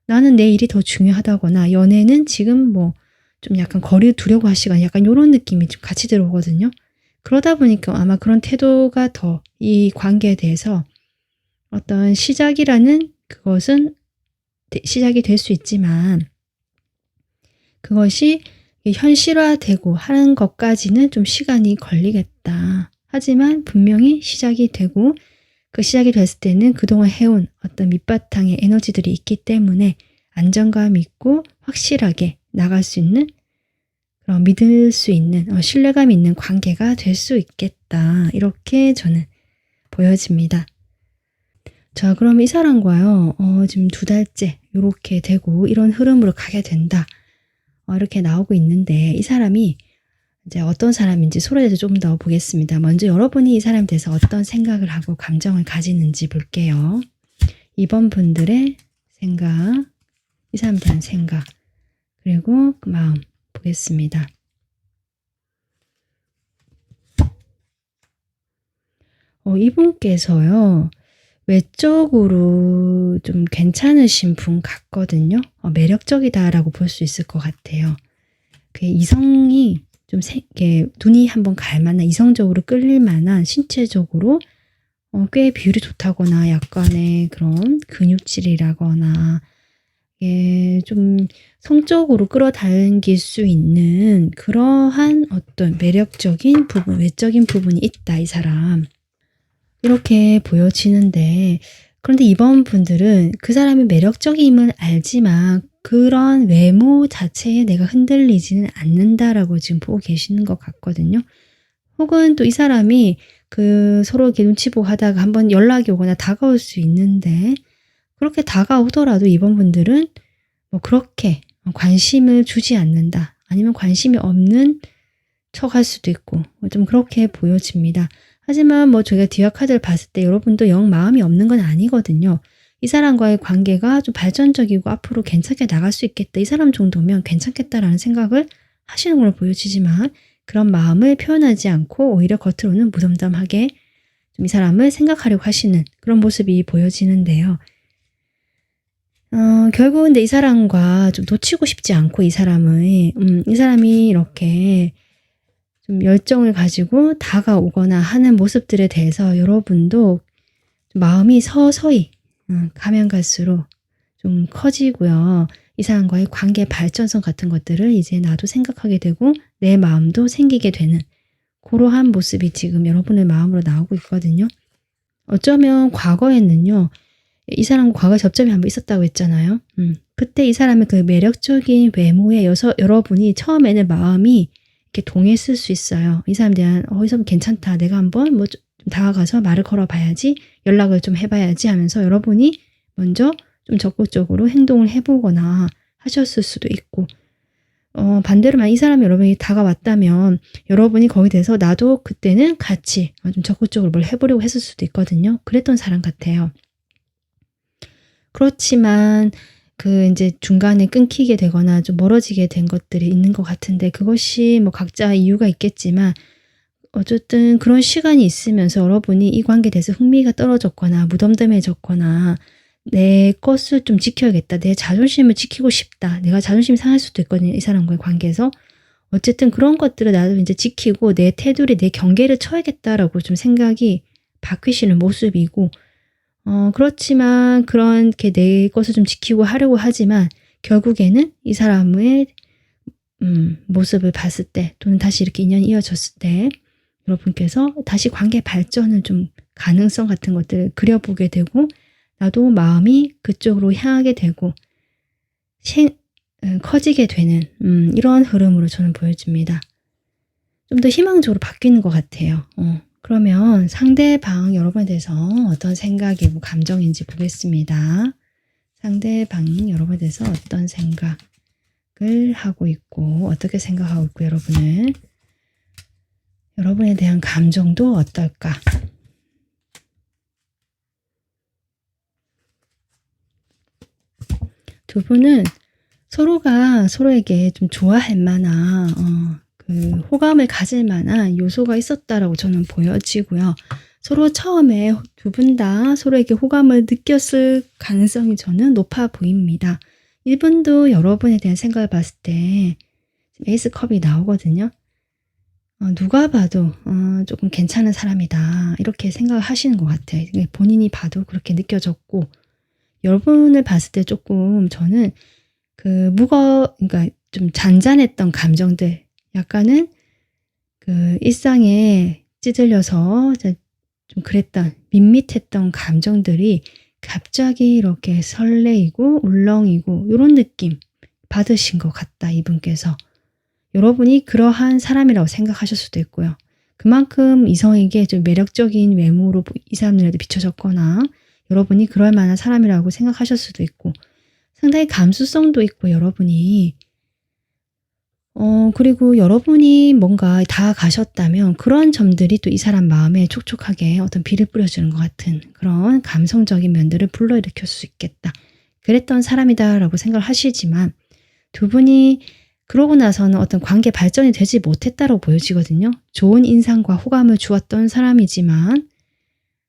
[SPEAKER 1] 나는 내 일이 더 중요하다거나 연애는 지금 뭐 좀 약간 거리를 두려고 하시거나 약간 이런 느낌이 좀 같이 들어오거든요. 그러다 보니까 아마 그런 태도가 더 이 관계에 대해서 어떤 시작이라는 그것은 시작이 될 수 있지만 그것이 현실화되고 하는 것까지는 좀 시간이 걸리겠다. 하지만 분명히 시작이 되고 그 시작이 됐을 때는 그동안 해온 어떤 밑바탕의 에너지들이 있기 때문에 안정감 있고 확실하게 나갈 수 있는 그런 믿을 수 있는 신뢰감 있는 관계가 될 수 있겠다. 이렇게 저는 보여집니다. 자, 그럼 이 사람과요. 지금 2달째 이렇게 되고 이런 흐름으로 가게 된다. 이렇게 나오고 있는데 이 사람이 이제 어떤 사람인지 서로에 대해서 좀 더 보겠습니다. 먼저 여러분이 이 사람에 대해서 어떤 생각을 하고 감정을 가지는지 볼게요. 2번 분들의 생각, 이 사람에 대한 생각, 그리고 그 마음 보겠습니다. 이분께서요. 외적으로 좀 괜찮으신 분 같거든요. 매력적이다라고 볼 수 있을 것 같아요. 그 이성이 좀 눈이 한번 갈 만한, 이성적으로 끌릴 만한, 신체적으로 꽤 비율이 좋다거나 약간의 그런 근육질이라거나 좀 성적으로 끌어당길 수 있는 그러한 어떤 매력적인 부분, 외적인 부분이 있다, 이 사람. 이렇게 보여지는데, 그런데 이번 분들은 그 사람의 매력적임을 알지만 그런 외모 자체에 내가 흔들리지는 않는다라고 지금 보고 계시는 것 같거든요. 혹은 또 이 사람이 서로 이렇게 눈치 보고 하다가 한번 연락이 오거나 다가올 수 있는데, 그렇게 다가오더라도 이번 분들은 뭐 그렇게 관심을 주지 않는다. 아니면 관심이 없는 척 할 수도 있고, 좀 그렇게 보여집니다. 하지만 뭐 저희가 디아 카드를 봤을 때 여러분도 영 마음이 없는 건 아니거든요. 이 사람과의 관계가 좀 발전적이고 앞으로 괜찮게 나갈 수 있겠다. 이 사람 정도면 괜찮겠다라는 생각을 하시는 걸 보여지지만 그런 마음을 표현하지 않고 오히려 겉으로는 무덤덤하게 좀 이 사람을 생각하려고 하시는 그런 모습이 보여지는데요. 결국은 근데 이 사람과 좀 놓치고 싶지 않고 이 사람이 이렇게 좀 열정을 가지고 다가오거나 하는 모습들에 대해서 여러분도 마음이 서서히 가면 갈수록 좀 커지고요. 이 사람과의 관계 발전성 같은 것들을 이제 나도 생각하게 되고 내 마음도 생기게 되는 그러한 모습이 지금 여러분의 마음으로 나오고 있거든요. 어쩌면 과거에는요. 이 사람과 과거에 접점이 한번 있었다고 했잖아요. 그때 이 사람의 그 매력적인 외모에 여러분이 처음에는 마음이 이렇게 동했을 수 있어요. 이 사람에 대한 이 사람 괜찮다. 내가 한번 뭐 좀 다가가서 말을 걸어봐야지. 연락을 좀 해봐야지 하면서 여러분이 먼저 좀 적극적으로 행동을 해보거나 하셨을 수도 있고 반대로 이 사람이 여러분이 다가왔다면 여러분이 거기에 대해서 나도 그때는 같이 좀 적극적으로 뭘 해보려고 했을 수도 있거든요. 그랬던 사람 같아요. 그렇지만 이제 중간에 끊기게 되거나 좀 멀어지게 된 것들이 있는 것 같은데 그것이 뭐 각자 이유가 있겠지만 어쨌든 그런 시간이 있으면서 여러분이 이 관계에 대해서 흥미가 떨어졌거나 무덤덤해졌거나 내 것을 좀 지켜야겠다. 내 자존심을 지키고 싶다. 내가 자존심이 상할 수도 있거든요. 이 사람과의 관계에서. 어쨌든 그런 것들을 나도 이제 지키고 내 테두리, 내 경계를 쳐야겠다라고 좀 생각이 바뀌시는 모습이고 그렇지만 그렇게 내 것을 좀 지키고 하려고 하지만 결국에는 이 사람의 모습을 봤을 때 또는 다시 이렇게 인연이 이어졌을 때 여러분께서 다시 관계 발전을 좀 가능성 같은 것들을 그려보게 되고 나도 마음이 그쪽으로 향하게 되고 커지게 되는 이런 흐름으로 저는 보여집니다. 좀 더 희망적으로 바뀌는 것 같아요. 그러면 상대방 여러분에 대해서 어떤 생각이고 감정인지 보겠습니다. 상대방 여러분에 대해서 어떤 생각을 하고 있고 어떻게 생각하고 있고 여러분에 대한 감정도 어떨까? 두 분은 서로가 서로에게 좀 좋아할 만한 호감을 가질 만한 요소가 있었다라고 저는 보여지고요. 서로 처음에 두 분 다 서로에게 호감을 느꼈을 가능성이 저는 높아 보입니다. 이분도 여러분에 대한 생각을 봤을 때 에이스 컵이 나오거든요. 누가 봐도 조금 괜찮은 사람이다 이렇게 생각을 하시는 것 같아요. 본인이 봐도 그렇게 느껴졌고 여러분을 봤을 때 조금 저는 그러니까 좀 잔잔했던 감정들, 약간은 그 일상에 찌들려서 좀 그랬던 밋밋했던 감정들이 갑자기 이렇게 설레이고 울렁이고 이런 느낌 받으신 것 같다, 이분께서. 여러분이 그러한 사람이라고 생각하실 수도 있고요. 그만큼 이성에게 좀 매력적인 외모로 이 사람들한테 비춰졌거나 여러분이 그럴 만한 사람이라고 생각하실 수도 있고, 상당히 감수성도 있고 여러분이 그리고 여러분이 뭔가 다 가셨다면 그런 점들이 또 이 사람 마음에 촉촉하게 어떤 비를 뿌려주는 것 같은 그런 감성적인 면들을 불러일으킬 수 있겠다. 그랬던 사람이다라고 생각을 하시지만 두 분이 그러고 나서는 어떤 관계 발전이 되지 못했다고 보여지거든요. 좋은 인상과 호감을 주었던 사람이지만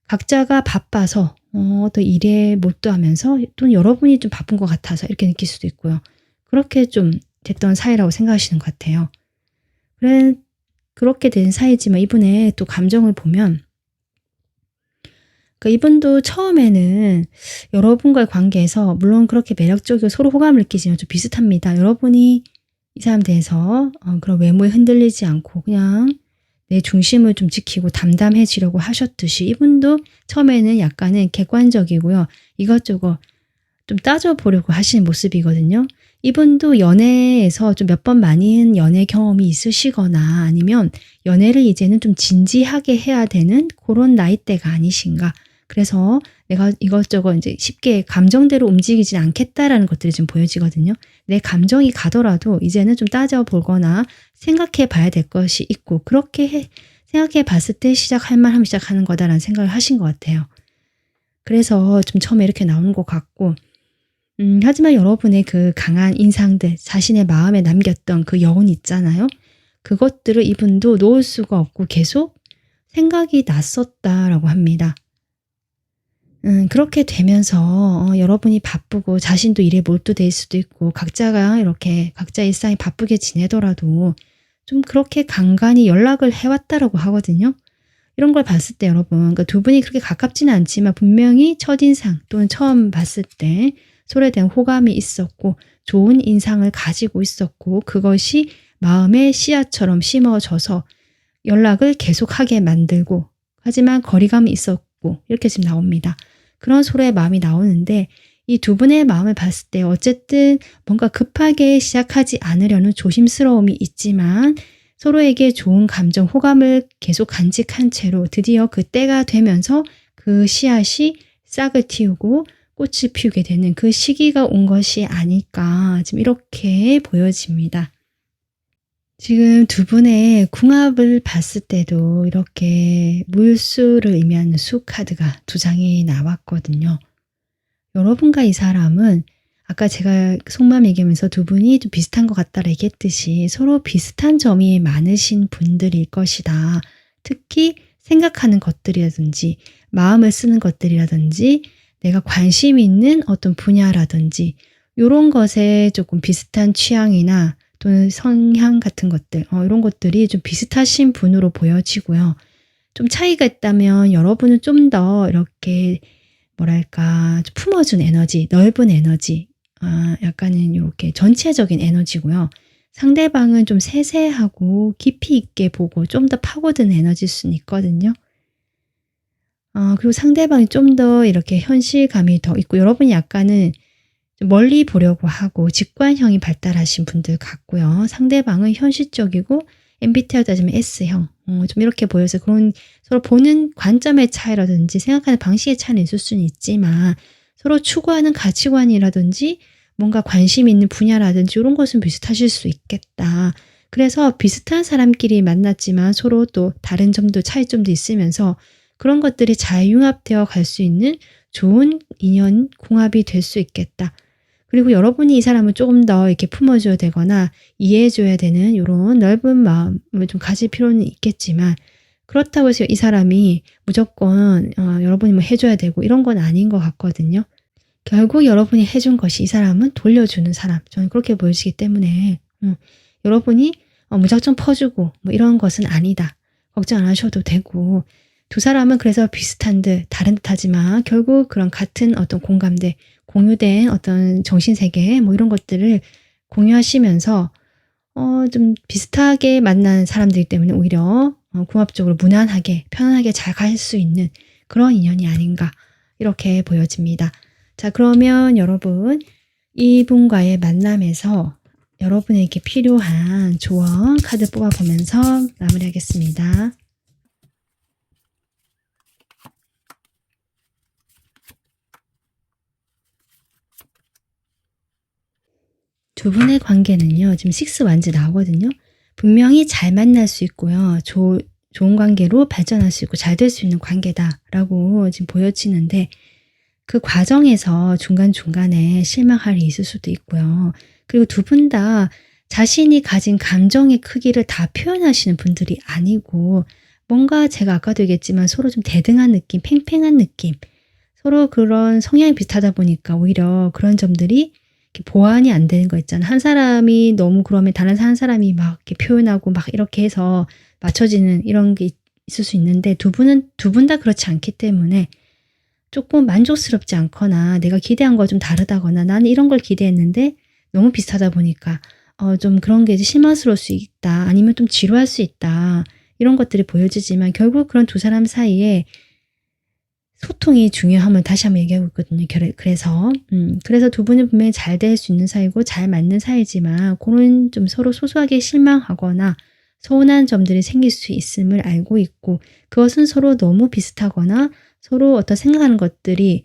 [SPEAKER 1] 각자가 바빠서 또 일에 몰두하면서 또는 여러분이 좀 바쁜 것 같아서 이렇게 느낄 수도 있고요. 그렇게 좀 됐던 사이라고 생각하시는 것 같아요. 그렇게 된 사이지만 이분의 또 감정을 보면 이분도 처음에는 여러분과의 관계에서 물론 그렇게 매력적이고 서로 호감을 느끼지만 좀 비슷합니다. 여러분이 이 사람 대해서 그런 외모에 흔들리지 않고 그냥 내 중심을 좀 지키고 담담해지려고 하셨듯이 이분도 처음에는 약간은 객관적이고요. 이것저것 좀 따져보려고 하시는 모습이거든요. 이분도 연애에서 좀 몇 번 많은 연애 경험이 있으시거나 아니면 연애를 이제는 좀 진지하게 해야 되는 그런 나이대가 아니신가. 그래서 내가 이것저것 이제 쉽게 감정대로 움직이지 않겠다라는 것들이 좀 보여지거든요. 내 감정이 가더라도 이제는 좀 따져보거나 생각해 봐야 될 것이 있고, 그렇게 생각해 봤을 때 시작할 만하면 시작하는 거다라는 생각을 하신 것 같아요. 그래서 좀 처음에 이렇게 나오는 것 같고, 하지만 여러분의 그 강한 인상들, 자신의 마음에 남겼던 그 여운 있잖아요. 그것들을 이분도 놓을 수가 없고 계속 생각이 났었다라고 합니다. 그렇게 되면서 여러분이 바쁘고 자신도 일에 몰두될 수도 있고 각자가 이렇게 각자 일상이 바쁘게 지내더라도 좀 그렇게 간간히 연락을 해왔다라고 하거든요. 이런 걸 봤을 때 여러분, 두 분이 그렇게 가깝지는 않지만 분명히 첫인상 또는 처음 봤을 때 서로에 대한 호감이 있었고 좋은 인상을 가지고 있었고 그것이 마음의 씨앗처럼 심어져서 연락을 계속하게 만들고, 하지만 거리감이 있었고 이렇게 지금 나옵니다. 그런 서로의 마음이 나오는데 이 두 분의 마음을 봤을 때 어쨌든 뭔가 급하게 시작하지 않으려는 조심스러움이 있지만 서로에게 좋은 감정, 호감을 계속 간직한 채로 드디어 그 때가 되면서 그 씨앗이 싹을 틔우고 꽃을 피우게 되는 그 시기가 온 것이 아닐까 지금 이렇게 보여집니다. 지금 두 분의 궁합을 봤을 때도 이렇게 물수를 의미하는 수 카드가 두 장이 나왔거든요. 여러분과 이 사람은 아까 제가 속마음 얘기하면서 두 분이 좀 비슷한 것 같다라 얘기했듯이 서로 비슷한 점이 많으신 분들일 것이다. 특히 생각하는 것들이라든지 마음을 쓰는 것들이라든지 내가 관심 있는 어떤 분야라든지 이런 것에 조금 비슷한 취향이나 또는 성향 같은 것들 이런 것들이 좀 비슷하신 분으로 보여지고요. 좀 차이가 있다면 여러분은 좀 더 이렇게 뭐랄까 좀 품어준 에너지, 넓은 에너지, 약간은 이렇게 전체적인 에너지고요. 상대방은 좀 세세하고 깊이 있게 보고 좀 더 파고든 에너지일 수는 있거든요. 그리고 상대방이 좀 더 이렇게 현실감이 더 있고 여러분이 약간은 좀 멀리 보려고 하고 직관형이 발달하신 분들 같고요. 상대방은 현실적이고 MBTI 따지면 S형 좀 이렇게 보여서 그런 서로 보는 관점의 차이라든지 생각하는 방식의 차이는 있을 수는 있지만 서로 추구하는 가치관이라든지 뭔가 관심 있는 분야라든지 이런 것은 비슷하실 수 있겠다. 그래서 비슷한 사람끼리 만났지만 서로 또 다른 점도 차이점도 있으면서 그런 것들이 잘 융합되어 갈 수 있는 좋은 인연 궁합이 될 수 있겠다. 그리고 여러분이 이 사람을 조금 더 이렇게 품어줘야 되거나 이해해줘야 되는 이런 넓은 마음을 좀 가질 필요는 있겠지만 그렇다고 해서 이 사람이 무조건 여러분이 뭐 해줘야 되고 이런 건 아닌 것 같거든요. 결국 여러분이 해준 것이 이 사람은 돌려주는 사람. 저는 그렇게 보여지기 때문에 여러분이 무작정 퍼주고 뭐 이런 것은 아니다. 걱정 안 하셔도 되고 두 사람은 그래서 비슷한 듯 다른 듯 하지만 결국 그런 같은 어떤 공감대, 공유된 어떤 정신세계 뭐 이런 것들을 공유하시면서 좀 비슷하게 만난 사람들이기 때문에 오히려 궁합적으로 무난하게 편안하게 잘 갈 수 있는 그런 인연이 아닌가 이렇게 보여집니다. 자, 그러면 여러분 이분과의 만남에서 여러분에게 필요한 조언 카드 뽑아보면서 마무리하겠습니다. 두 분의 관계는요. 지금 식스 완즈 나오거든요. 분명히 잘 만날 수 있고요. 좋은 관계로 발전할 수 있고 잘 될 수 있는 관계다라고 지금 보여지는데 그 과정에서 중간중간에 실망할 일이 있을 수도 있고요. 그리고 두 분 다 자신이 가진 감정의 크기를 다 표현하시는 분들이 아니고 뭔가 제가 아까도 얘기했지만 서로 좀 대등한 느낌, 팽팽한 느낌 서로 그런 성향이 비슷하다 보니까 오히려 그런 점들이 이렇게 보완이 안 되는 거 있잖아. 한 사람이 너무 그러면 다른 한 사람이 막 이렇게 표현하고 막 이렇게 해서 맞춰지는 이런 게 있을 수 있는데 두 분 다 그렇지 않기 때문에 조금 만족스럽지 않거나 내가 기대한 거 좀 다르다거나 나는 이런 걸 기대했는데 너무 비슷하다 보니까 좀 그런 게 이제 실망스러울 수 있다. 아니면 좀 지루할 수 있다. 이런 것들이 보여지지만 결국 그런 두 사람 사이에 소통이 중요함을 다시 한번 얘기하고 있거든요. 그래서 두 분은 분명히 잘 될 수 있는 사이고 잘 맞는 사이지만 그런 좀 서로 소소하게 실망하거나 서운한 점들이 생길 수 있음을 알고 있고 그것은 서로 너무 비슷하거나 서로 어떤 생각하는 것들이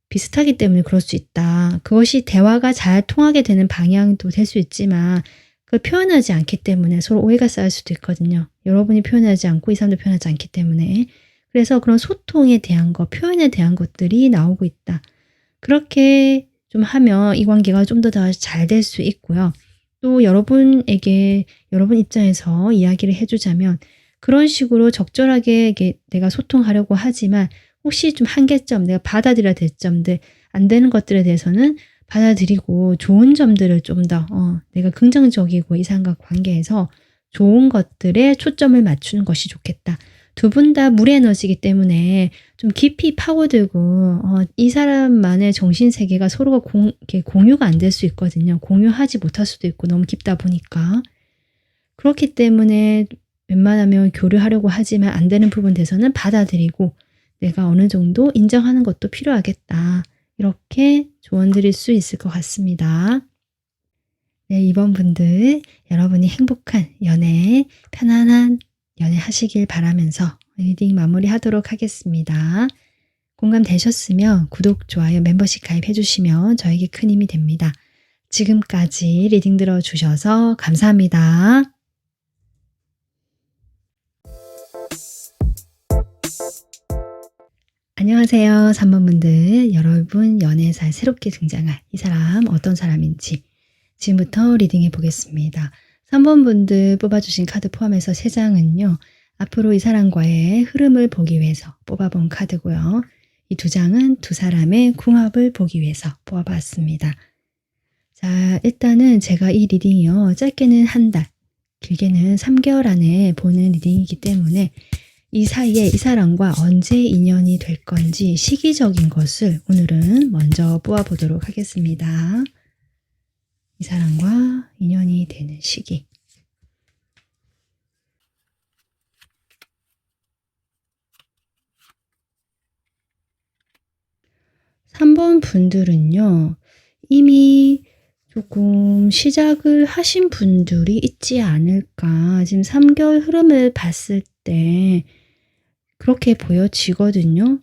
[SPEAKER 1] 비슷하기 때문에 그럴 수 있다. 그것이 대화가 잘 통하게 되는 방향도 될 수 있지만 그걸 표현하지 않기 때문에 서로 오해가 쌓일 수도 있거든요. 여러분이 표현하지 않고 이 사람도 표현하지 않기 때문에. 그래서 그런 소통에 대한 것, 표현에 대한 것들이 나오고 있다. 그렇게 좀 하면 이 관계가 좀 더 잘 될 수 있고요. 또 여러분에게 여러분 입장에서 이야기를 해주자면 그런 식으로 적절하게 내가 소통하려고 하지만 혹시 좀 한계점, 내가 받아들여야 될 점들, 안 되는 것들에 대해서는 받아들이고 좋은 점들을 좀 더 내가 긍정적이고 이 사람과 관계에서 좋은 것들에 초점을 맞추는 것이 좋겠다. 두 분 다 물의 에너지이기 때문에 좀 깊이 파고들고 이 사람만의 정신세계가 서로가 이렇게 공유가 안 될 수 있거든요. 공유하지 못할 수도 있고 너무 깊다 보니까. 그렇기 때문에 웬만하면 교류하려고 하지만 안 되는 부분 돼서는 받아들이고 내가 어느 정도 인정하는 것도 필요하겠다. 이렇게 조언 드릴 수 있을 것 같습니다. 네, 이번 분들 여러분이 행복한 연애, 편안한 연애 하시길 바라면서 리딩 마무리하도록 하겠습니다. 공감되셨으면 구독, 좋아요, 멤버십 가입해 주시면 저에게 큰 힘이 됩니다. 지금까지 리딩 들어주셔서 감사합니다. 안녕하세요. 3번 분들. 여러분 연애사에 새롭게 등장할 이 사람 어떤 사람인지 지금부터 리딩해 보겠습니다. 3번 분들 뽑아주신 카드 포함해서 3장은요. 앞으로 이 사람과의 흐름을 보기 위해서 뽑아본 카드고요. 이 2장은 두 사람의 궁합을 보기 위해서 뽑아봤습니다. 자, 일단은 제가 이 리딩이요. 짧게는 한 달, 길게는 3개월 안에 보는 리딩이기 때문에 이 사이에 이 사람과 언제 인연이 될 건지 시기적인 것을 오늘은 먼저 뽑아보도록 하겠습니다. 이 사람과 인연이 되는 시기. (3번) 분들은요. 이미 조금 시작을 하신 분들이 있지 않을까. 지금 3개월 흐름을 봤을 때 그렇게 보여지거든요.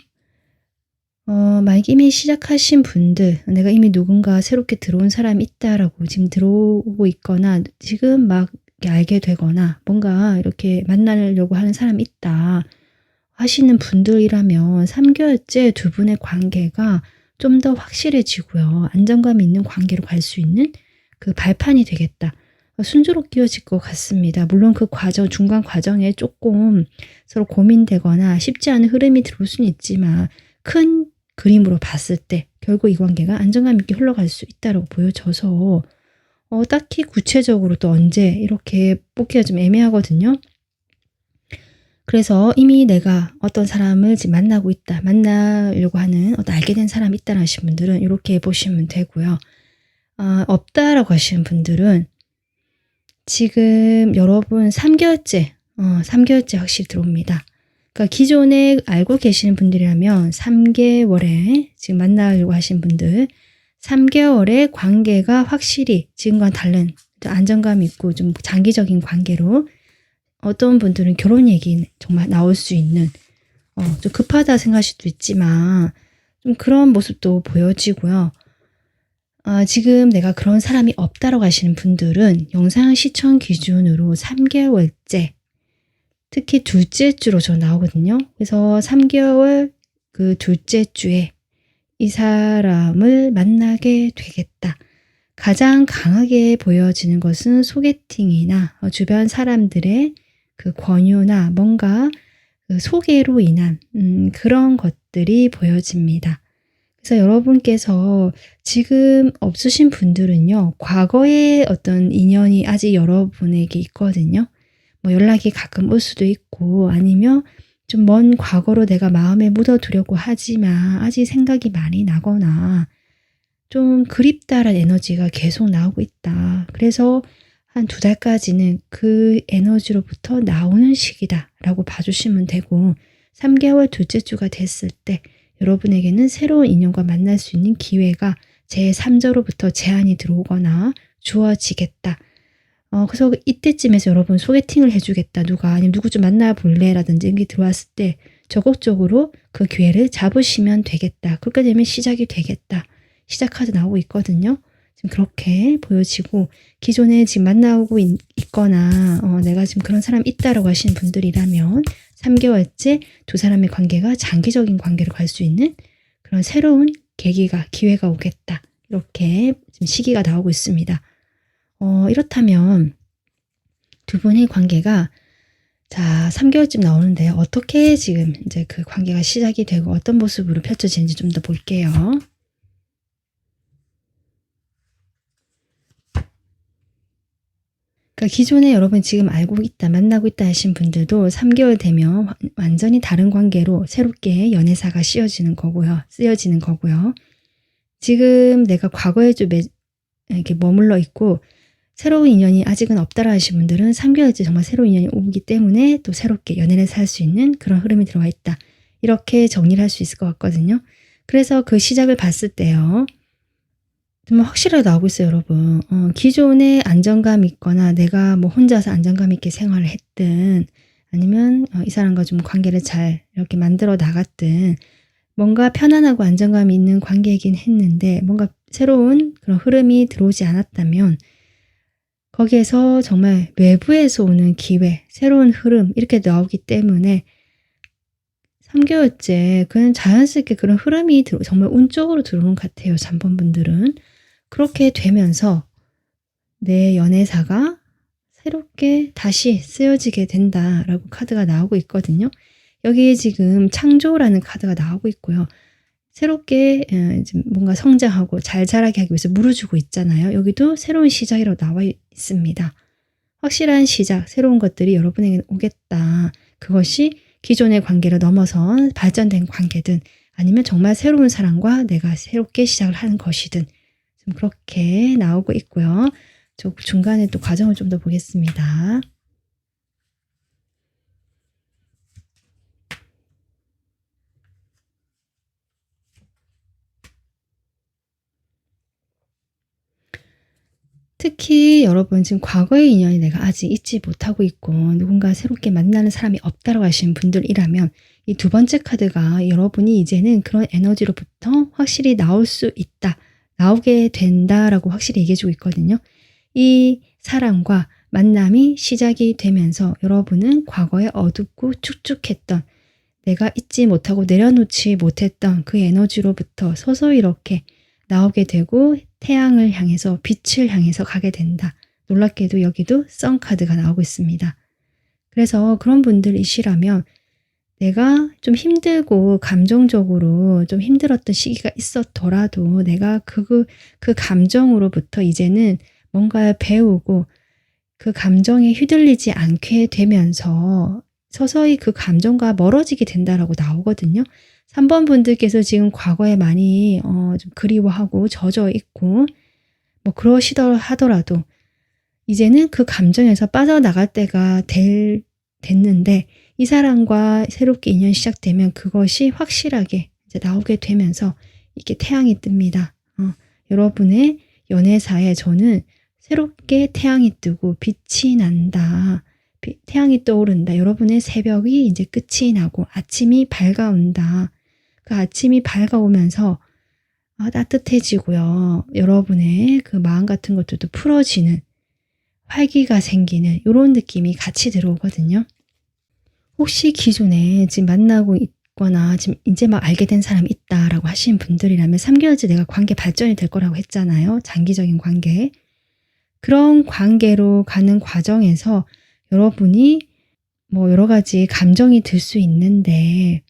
[SPEAKER 1] 만약 이미 시작하신 분들, 내가 이미 누군가 새롭게 들어온 사람이 있다라고 지금 들어오고 있거나 지금 막 알게 되거나 뭔가 이렇게 만나려고 하는 사람이 있다 하시는 분들이라면 3개월째 두 분의 관계가 좀 더 확실해지고요. 안정감 있는 관계로 갈 수 있는 그 발판이 되겠다. 순조롭게 이어질 것 같습니다. 물론 그 중간 과정에 조금 서로 고민되거나 쉽지 않은 흐름이 들어올 수는 있지만 큰 그림으로 봤을 때 결국 이 관계가 안정감 있게 흘러갈 수 있다고 보여져서 딱히 구체적으로 또 언제 이렇게 뽑기가 좀 애매하거든요. 그래서 이미 내가 어떤 사람을 지금 만나고 있다, 만나려고 하는 알게 된 사람이 있다는 하시는 분들은 이렇게 보시면 되고요. 없다라고 하시는 분들은 지금 여러분 3개월째, 3개월째 확실히 들어옵니다. 그러니까 기존에 알고 계시는 분들이라면 3개월에 지금 만나려고 하시는 분들 3개월의 관계가 확실히 지금과는 다른 안정감 있고 좀 장기적인 관계로 어떤 분들은 결혼 얘기 정말 나올 수 있는 좀 급하다 생각할 수도 있지만 좀 그런 모습도 보여지고요. 지금 내가 그런 사람이 없다라고 하시는 분들은 영상 시청 기준으로 3개월째 특히 둘째 주로 저 나오거든요. 그래서 3개월 그 둘째 주에 이 사람을 만나게 되겠다. 가장 강하게 보여지는 것은 소개팅이나 주변 사람들의 그 권유나 뭔가 그 소개로 인한 그런 것들이 보여집니다. 그래서 여러분께서 지금 없으신 분들은요, 과거의 어떤 인연이 아직 여러분에게 있거든요. 뭐 연락이 가끔 올 수도 있고 아니면 좀 먼 과거로 내가 마음에 묻어두려고 하지만 아직 생각이 많이 나거나 좀 그립다라는 에너지가 계속 나오고 있다. 그래서 한 2달까지는 그 에너지로부터 나오는 시기다라고 봐주시면 되고 3개월 둘째 주가 됐을 때 여러분에게는 새로운 인연과 만날 수 있는 기회가 제3자로부터 제안이 들어오거나 주어지겠다. 그래서 이때쯤에서 여러분 소개팅을 해주겠다. 누가 아니면 누구 좀 만나볼래? 라든지 이런 게 들어왔을 때 적극적으로 그 기회를 잡으시면 되겠다. 그렇게 되면 시작이 되겠다. 시작 카드 나오고 있거든요. 지금 그렇게 보여지고 기존에 지금 만나고 있거나 내가 지금 그런 사람 있다라고 하시는 분들이라면 3개월째 두 사람의 관계가 장기적인 관계로 갈 수 있는 그런 새로운 계기가 기회가 오겠다. 이렇게 지금 시기가 나오고 있습니다. 이렇다면 두 분의 관계가 자 3개월쯤 나오는데 어떻게 지금 이제 그 관계가 시작이 되고 어떤 모습으로 펼쳐지는지 좀 더 볼게요. 그러니까 기존에 여러분 지금 알고 있다, 만나고 있다 하신 분들도 3개월 되면 완전히 다른 관계로 새롭게 연애사가 쓰여지는 거고요. 지금 내가 과거에 좀 이렇게 머물러 있고 새로운 인연이 아직은 없다라 하신 분들은 3개월째 정말 새로운 인연이 오기 때문에 또 새롭게 연애를 살 수 있는 그런 흐름이 들어와 있다. 이렇게 정리를 할 수 있을 것 같거든요. 그래서 그 시작을 봤을 때요. 정말 확실하게 나오고 있어요, 여러분. 기존에 안정감 있거나 내가 뭐 혼자서 안정감 있게 생활을 했든 아니면 이 사람과 좀 관계를 잘 이렇게 만들어 나갔든 뭔가 편안하고 안정감 있는 관계이긴 했는데 뭔가 새로운 그런 흐름이 들어오지 않았다면 거기에서 정말 외부에서 오는 기회, 새로운 흐름 이렇게 나오기 때문에 3개월째 그냥 자연스럽게 그런 흐름이 정말 운쪽으로 들어오는 것 같아요. 3번 분들은. 그렇게 되면서 내 연애사가 새롭게 다시 쓰여지게 된다라고 카드가 나오고 있거든요. 여기에 지금 창조라는 카드가 나오고 있고요. 새롭게 뭔가 성장하고 잘 자라게 하기 위해서 물어주고 있잖아요. 여기도 새로운 시작이라고 나와 있습니다. 확실한 시작, 새로운 것들이 여러분에게 오겠다. 그것이 기존의 관계를 넘어선 발전된 관계든 아니면 정말 새로운 사람과 내가 새롭게 시작을 하는 것이든 좀 그렇게 나오고 있고요. 저 중간에 또 과정을 좀 더 보겠습니다. 특히 여러분 지금 과거의 인연이 내가 아직 잊지 못하고 있고 누군가 새롭게 만나는 사람이 없다고 하시는 분들이라면 이 두 번째 카드가 여러분이 이제는 그런 에너지로부터 확실히 나올 수 있다. 나오게 된다라고 확실히 얘기해주고 있거든요. 이 사람과 만남이 시작이 되면서 여러분은 과거에 어둡고 축축했던 내가 잊지 못하고 내려놓지 못했던 그 에너지로부터 서서히 이렇게 나오게 되고 태양을 향해서 빛을 향해서 가게 된다. 놀랍게도 여기도 썬카드가 나오고 있습니다. 그래서 그런 분들이시라면 내가 좀 힘들고 감정적으로 좀 힘들었던 시기가 있었더라도 내가 그 감정으로부터 이제는 뭔가 배우고 그 감정에 휘둘리지 않게 되면서 서서히 그 감정과 멀어지게 된다라고 나오거든요. 3번 분들께서 지금 과거에 많이 좀 그리워하고 젖어 있고 뭐 하더라도 이제는 그 감정에서 빠져나갈 때가 됐는데 이 사람과 새롭게 인연이 시작되면 그것이 확실하게 이제 나오게 되면서 이렇게 태양이 뜹니다. 여러분의 연애사에 저는 새롭게 태양이 뜨고 빛이 난다. 태양이 떠오른다. 여러분의 새벽이 이제 끝이 나고 아침이 밝아온다. 그 아침이 밝아오면서 따뜻해지고요. 여러분의 그 마음 같은 것들도 풀어지는 활기가 생기는 이런 느낌이 같이 들어오거든요. 혹시 기존에 지금 만나고 있거나 지금 이제 막 알게 된 사람이 있다라고 하신 분들이라면 3개월째 내가 관계 발전이 될 거라고 했잖아요. 장기적인 관계. 그런 관계로 가는 과정에서 여러분이 뭐 여러 가지 감정이 들 수 있는데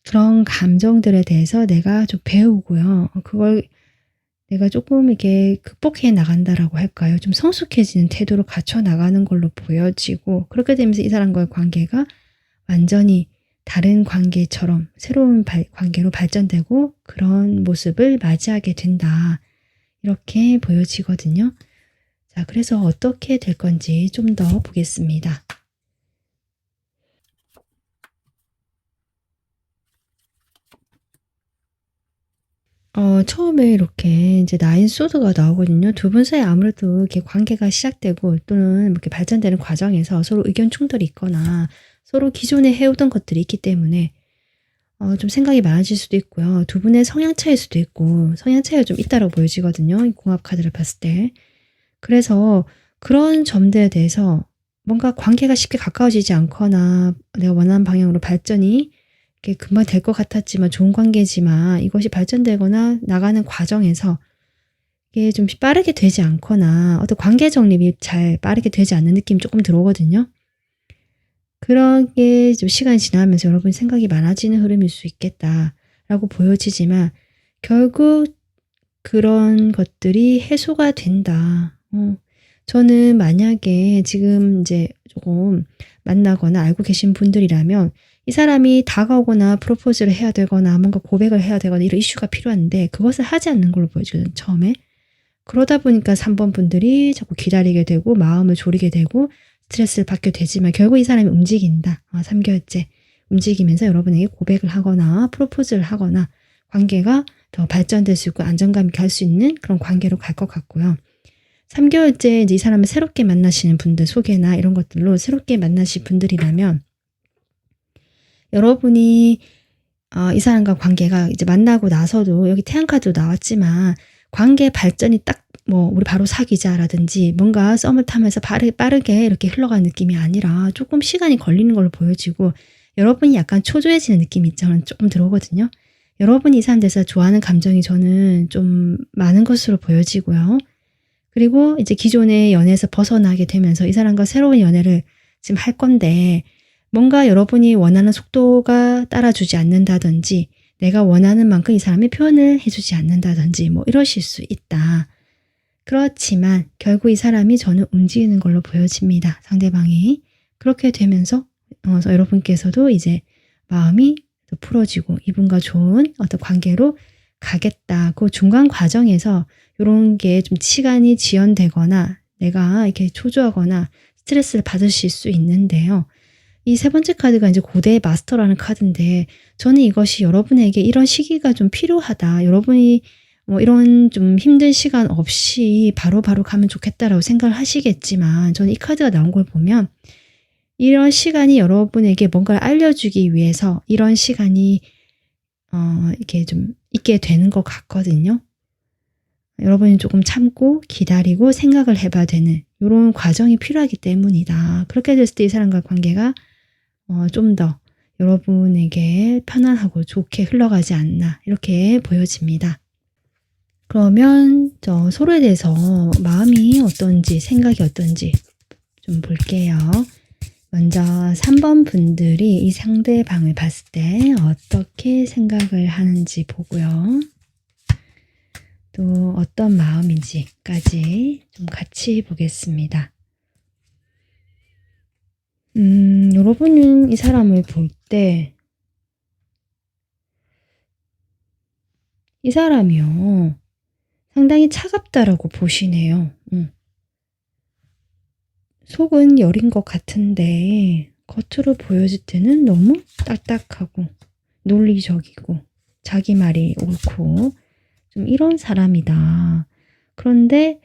[SPEAKER 1] 그런 감정들에 대해서 내가 좀 배우고요. 그걸 내가 조금 이렇게 극복해 나간다라고 할까요? 좀 성숙해지는 태도로 갖춰 나가는 걸로 보여지고 그렇게 되면서 이 사람과의 관계가 완전히 다른 관계처럼 새로운 관계로 발전되고 그런 모습을 맞이하게 된다. 이렇게 보여지거든요. 자, 그래서 어떻게 될 건지 좀 더 보겠습니다. 처음에 이렇게 이제 나인 소드가 나오거든요. 두 분 사이 아무래도 이렇게 관계가 시작되고 또는 이렇게 발전되는 과정에서 서로 의견 충돌이 있거나 서로 기존에 해오던 것들이 있기 때문에 좀 생각이 많아질 수도 있고요. 두 분의 성향 차이일 수도 있고 성향 차이가 좀 있다고 보여지거든요. 이 공합 카드를 봤을 때. 그래서 그런 점들에 대해서 뭔가 관계가 쉽게 가까워지지 않거나 내가 원하는 방향으로 발전이 이렇게 금방 될 것 같았지만 좋은 관계지만 이것이 발전되거나 나가는 과정에서 이게 좀 빠르게 되지 않거나 어떤 관계 정립이 잘 빠르게 되지 않는 느낌이 조금 들어오거든요. 그런 게 좀 시간이 지나면서 여러분 생각이 많아지는 흐름일 수 있겠다라고 보여지지만 결국 그런 것들이 해소가 된다. 저는 만약에 지금 이제 조금 만나거나 알고 계신 분들이라면 이 사람이 다가오거나 프로포즈를 해야 되거나 뭔가 고백을 해야 되거나 이런 이슈가 필요한데 그것을 하지 않는 걸로 보여지거든요. 처음에. 그러다 보니까 3번 분들이 자꾸 기다리게 되고 마음을 졸이게 되고 스트레스를 받게 되지만 결국 이 사람이 움직인다. 3개월째 움직이면서 여러분에게 고백을 하거나 프로포즈를 하거나 관계가 더 발전될 수 있고 안정감 있게 할 수 있는 그런 관계로 갈 것 같고요. 3개월째 이제 이 사람을 새롭게 만나시는 분들 소개나 이런 것들로 새롭게 만나실 분들이라면 여러분이 이 사람과 관계가 이제 만나고 나서도 여기 태양카드도 나왔지만 관계 발전이 딱 뭐 우리 바로 사귀자라든지 뭔가 썸을 타면서 빠르게 이렇게 흘러가는 느낌이 아니라 조금 시간이 걸리는 걸로 보여지고 여러분이 약간 초조해지는 느낌이 저는 조금 들어오거든요. 여러분이 이 사람 대해서 좋아하는 감정이 저는 좀 많은 것으로 보여지고요. 그리고 이제 기존의 연애에서 벗어나게 되면서 이 사람과 새로운 연애를 지금 할 건데 뭔가 여러분이 원하는 속도가 따라주지 않는다든지 내가 원하는 만큼 이 사람이 표현을 해주지 않는다든지 뭐 이러실 수 있다. 그렇지만 결국 이 사람이 저는 움직이는 걸로 보여집니다. 상대방이. 그렇게 되면서 여러분께서도 이제 마음이 더 풀어지고 이분과 좋은 어떤 관계로 가겠다. 그 중간 과정에서 이런 게 좀 시간이 지연되거나 내가 이렇게 초조하거나 스트레스를 받으실 수 있는데요. 이 세 번째 카드가 이제 고대의 마스터라는 카드인데 저는 이것이 여러분에게 이런 시기가 좀 필요하다. 여러분이 뭐 이런 좀 힘든 시간 없이 바로바로 가면 좋겠다라고 생각을 하시겠지만 저는 이 카드가 나온 걸 보면 이런 시간이 여러분에게 뭔가를 알려주기 위해서 이런 시간이 이렇게 좀 있게 되는 것 같거든요. 여러분이 조금 참고 기다리고 생각을 해봐야 되는 이런 과정이 필요하기 때문이다. 그렇게 됐을 때 이 사람과 관계가 좀 더 여러분에게 편안하고 좋게 흘러가지 않나 이렇게 보여집니다. 그러면 서로에 대해서 마음이 어떤지 생각이 어떤지 좀 볼게요. 먼저 3번 분들이 이 상대방을 봤을 때 어떻게 생각을 하는지 보고요. 또 어떤 마음인지까지 좀 같이 보겠습니다. 여러분은 이 사람을 볼 때, 이 사람이요. 상당히 차갑다라고 보시네요. 속은 여린 것 같은데, 겉으로 보여질 때는 너무 딱딱하고, 논리적이고, 자기 말이 옳고, 좀 이런 사람이다. 그런데,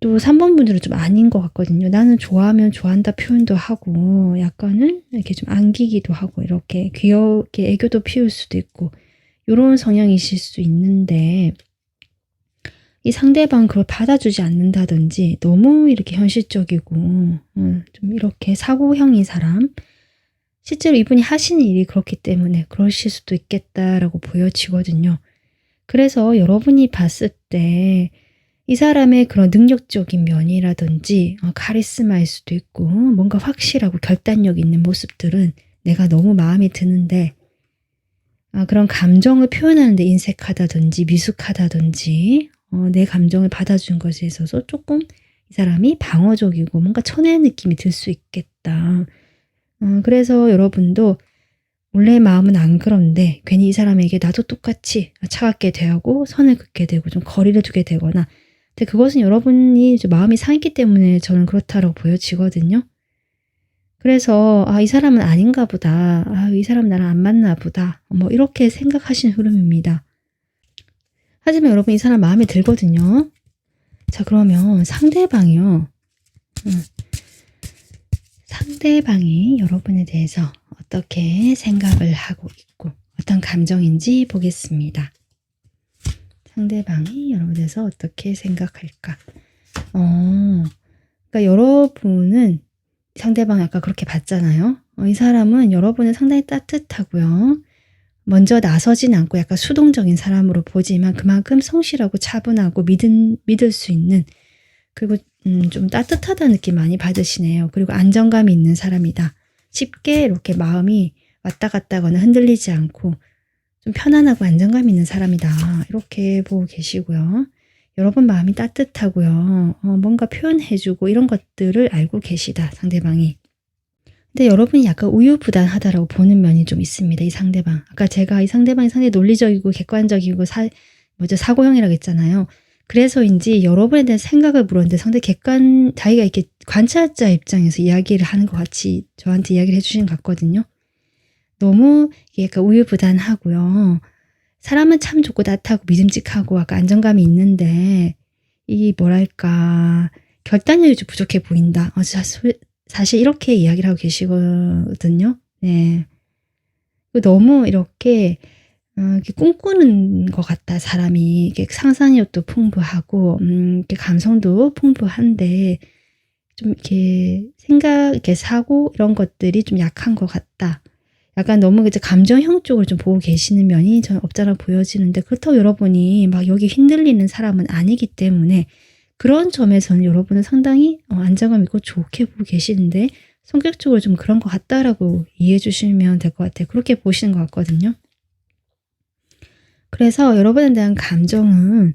[SPEAKER 1] 또 3번 분들은 좀 아닌 것 같거든요. 나는 좋아하면 좋아한다 표현도 하고 약간은 이렇게 좀 안기기도 하고 이렇게 귀엽게 애교도 피울 수도 있고 이런 성향이실 수 있는데 이 상대방 그걸 받아주지 않는다든지 너무 이렇게 현실적이고 좀 이렇게 사고형인 사람 실제로 이분이 하시는 일이 그렇기 때문에 그러실 수도 있겠다라고 보여지거든요. 그래서 여러분이 봤을 때 이 사람의 그런 능력적인 면이라든지 카리스마일 수도 있고 뭔가 확실하고 결단력 있는 모습들은 내가 너무 마음에 드는데 그런 감정을 표현하는 데 인색하다든지 미숙하다든지 내 감정을 받아준 것에 있어서 조금 이 사람이 방어적이고 뭔가 쳐내는 느낌이 들 수 있겠다. 그래서 여러분도 원래 마음은 안 그런데 괜히 이 사람에게 나도 똑같이 차갑게 대하고 선을 긋게 되고 좀 거리를 두게 되거나 근데 그것은 여러분이 마음이 상했기 때문에 저는 그렇다라고 보여지거든요. 그래서 이 사람은 아닌가 보다. 이 사람 나랑 안 맞나 보다. 뭐 이렇게 생각하시는 흐름입니다. 하지만 여러분 이 사람 마음에 들거든요. 자 그러면 상대방이요. 상대방이 여러분에 대해서 어떻게 생각을 하고 있고 어떤 감정인지 보겠습니다. 상대방이 여러분에 대해서 어떻게 생각할까? 그러니까 여러분은 상대방 아까 그렇게 봤잖아요. 이 사람은 여러분을 상당히 따뜻하고요. 먼저 나서진 않고 약간 수동적인 사람으로 보지만 그만큼 성실하고 차분하고 믿을 수 있는 그리고 좀 따뜻하다는 느낌 많이 받으시네요. 그리고 안정감이 있는 사람이다. 쉽게 이렇게 마음이 왔다 갔다 하거나 흔들리지 않고 좀 편안하고 안정감 있는 사람이다. 이렇게 보고 계시고요. 여러분 마음이 따뜻하고요. 뭔가 표현해주고 이런 것들을 알고 계시다. 상대방이. 근데 여러분이 약간 우유부단하다라고 보는 면이 좀 있습니다. 이 상대방. 아까 제가 이 상대방이 상당히 논리적이고 객관적이고 사고형이라고 했잖아요. 그래서인지 여러분에 대한 생각을 물었는데 상당히 자기가 이렇게 관찰자 입장에서 이야기를 하는 것 같이 저한테 이야기를 해주신 것 같거든요. 너무 약간 우유부단하고요. 사람은 참 좋고 따뜻하고 믿음직하고 약간 안정감이 있는데 이 뭐랄까 결단력이 좀 부족해 보인다. 사실 이렇게 이야기를 하고 계시거든요. 네. 너무 이렇게 꿈꾸는 것 같다. 사람이 이렇게 상상력도 풍부하고 이렇게 감성도 풍부한데 좀 이렇게 이렇게 사고 이런 것들이 좀 약한 것 같다. 약간 너무 이제 감정형 쪽을 좀 보고 계시는 면이 저는 없잖아 보여지는데 그렇다고 여러분이 막 여기 흔들리는 사람은 아니기 때문에 그런 점에서는 여러분은 상당히 안정감 있고 좋게 보고 계시는데 성격적으로 좀 그런 것 같다라고 이해해 주시면 될 것 같아요. 그렇게 보시는 것 같거든요. 그래서 여러분에 대한 감정은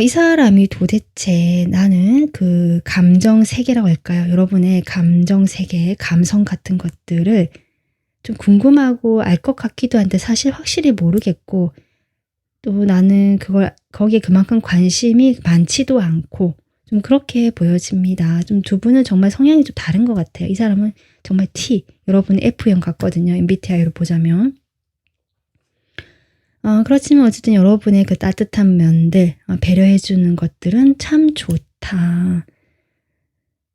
[SPEAKER 1] 이 사람이 도대체 나는 그 감정 세계라고 할까요? 여러분의 감정 세계, 감성 같은 것들을 좀 궁금하고 알 것 같기도 한데 사실 확실히 모르겠고 또 나는 거기에 그만큼 관심이 많지도 않고 좀 그렇게 보여집니다. 좀 두 분은 정말 성향이 좀 다른 것 같아요. 이 사람은 정말 T, 여러분은 F형 같거든요. MBTI로 보자면. 그렇지만 어쨌든 여러분의 그 따뜻한 면들, 배려해주는 것들은 참 좋다.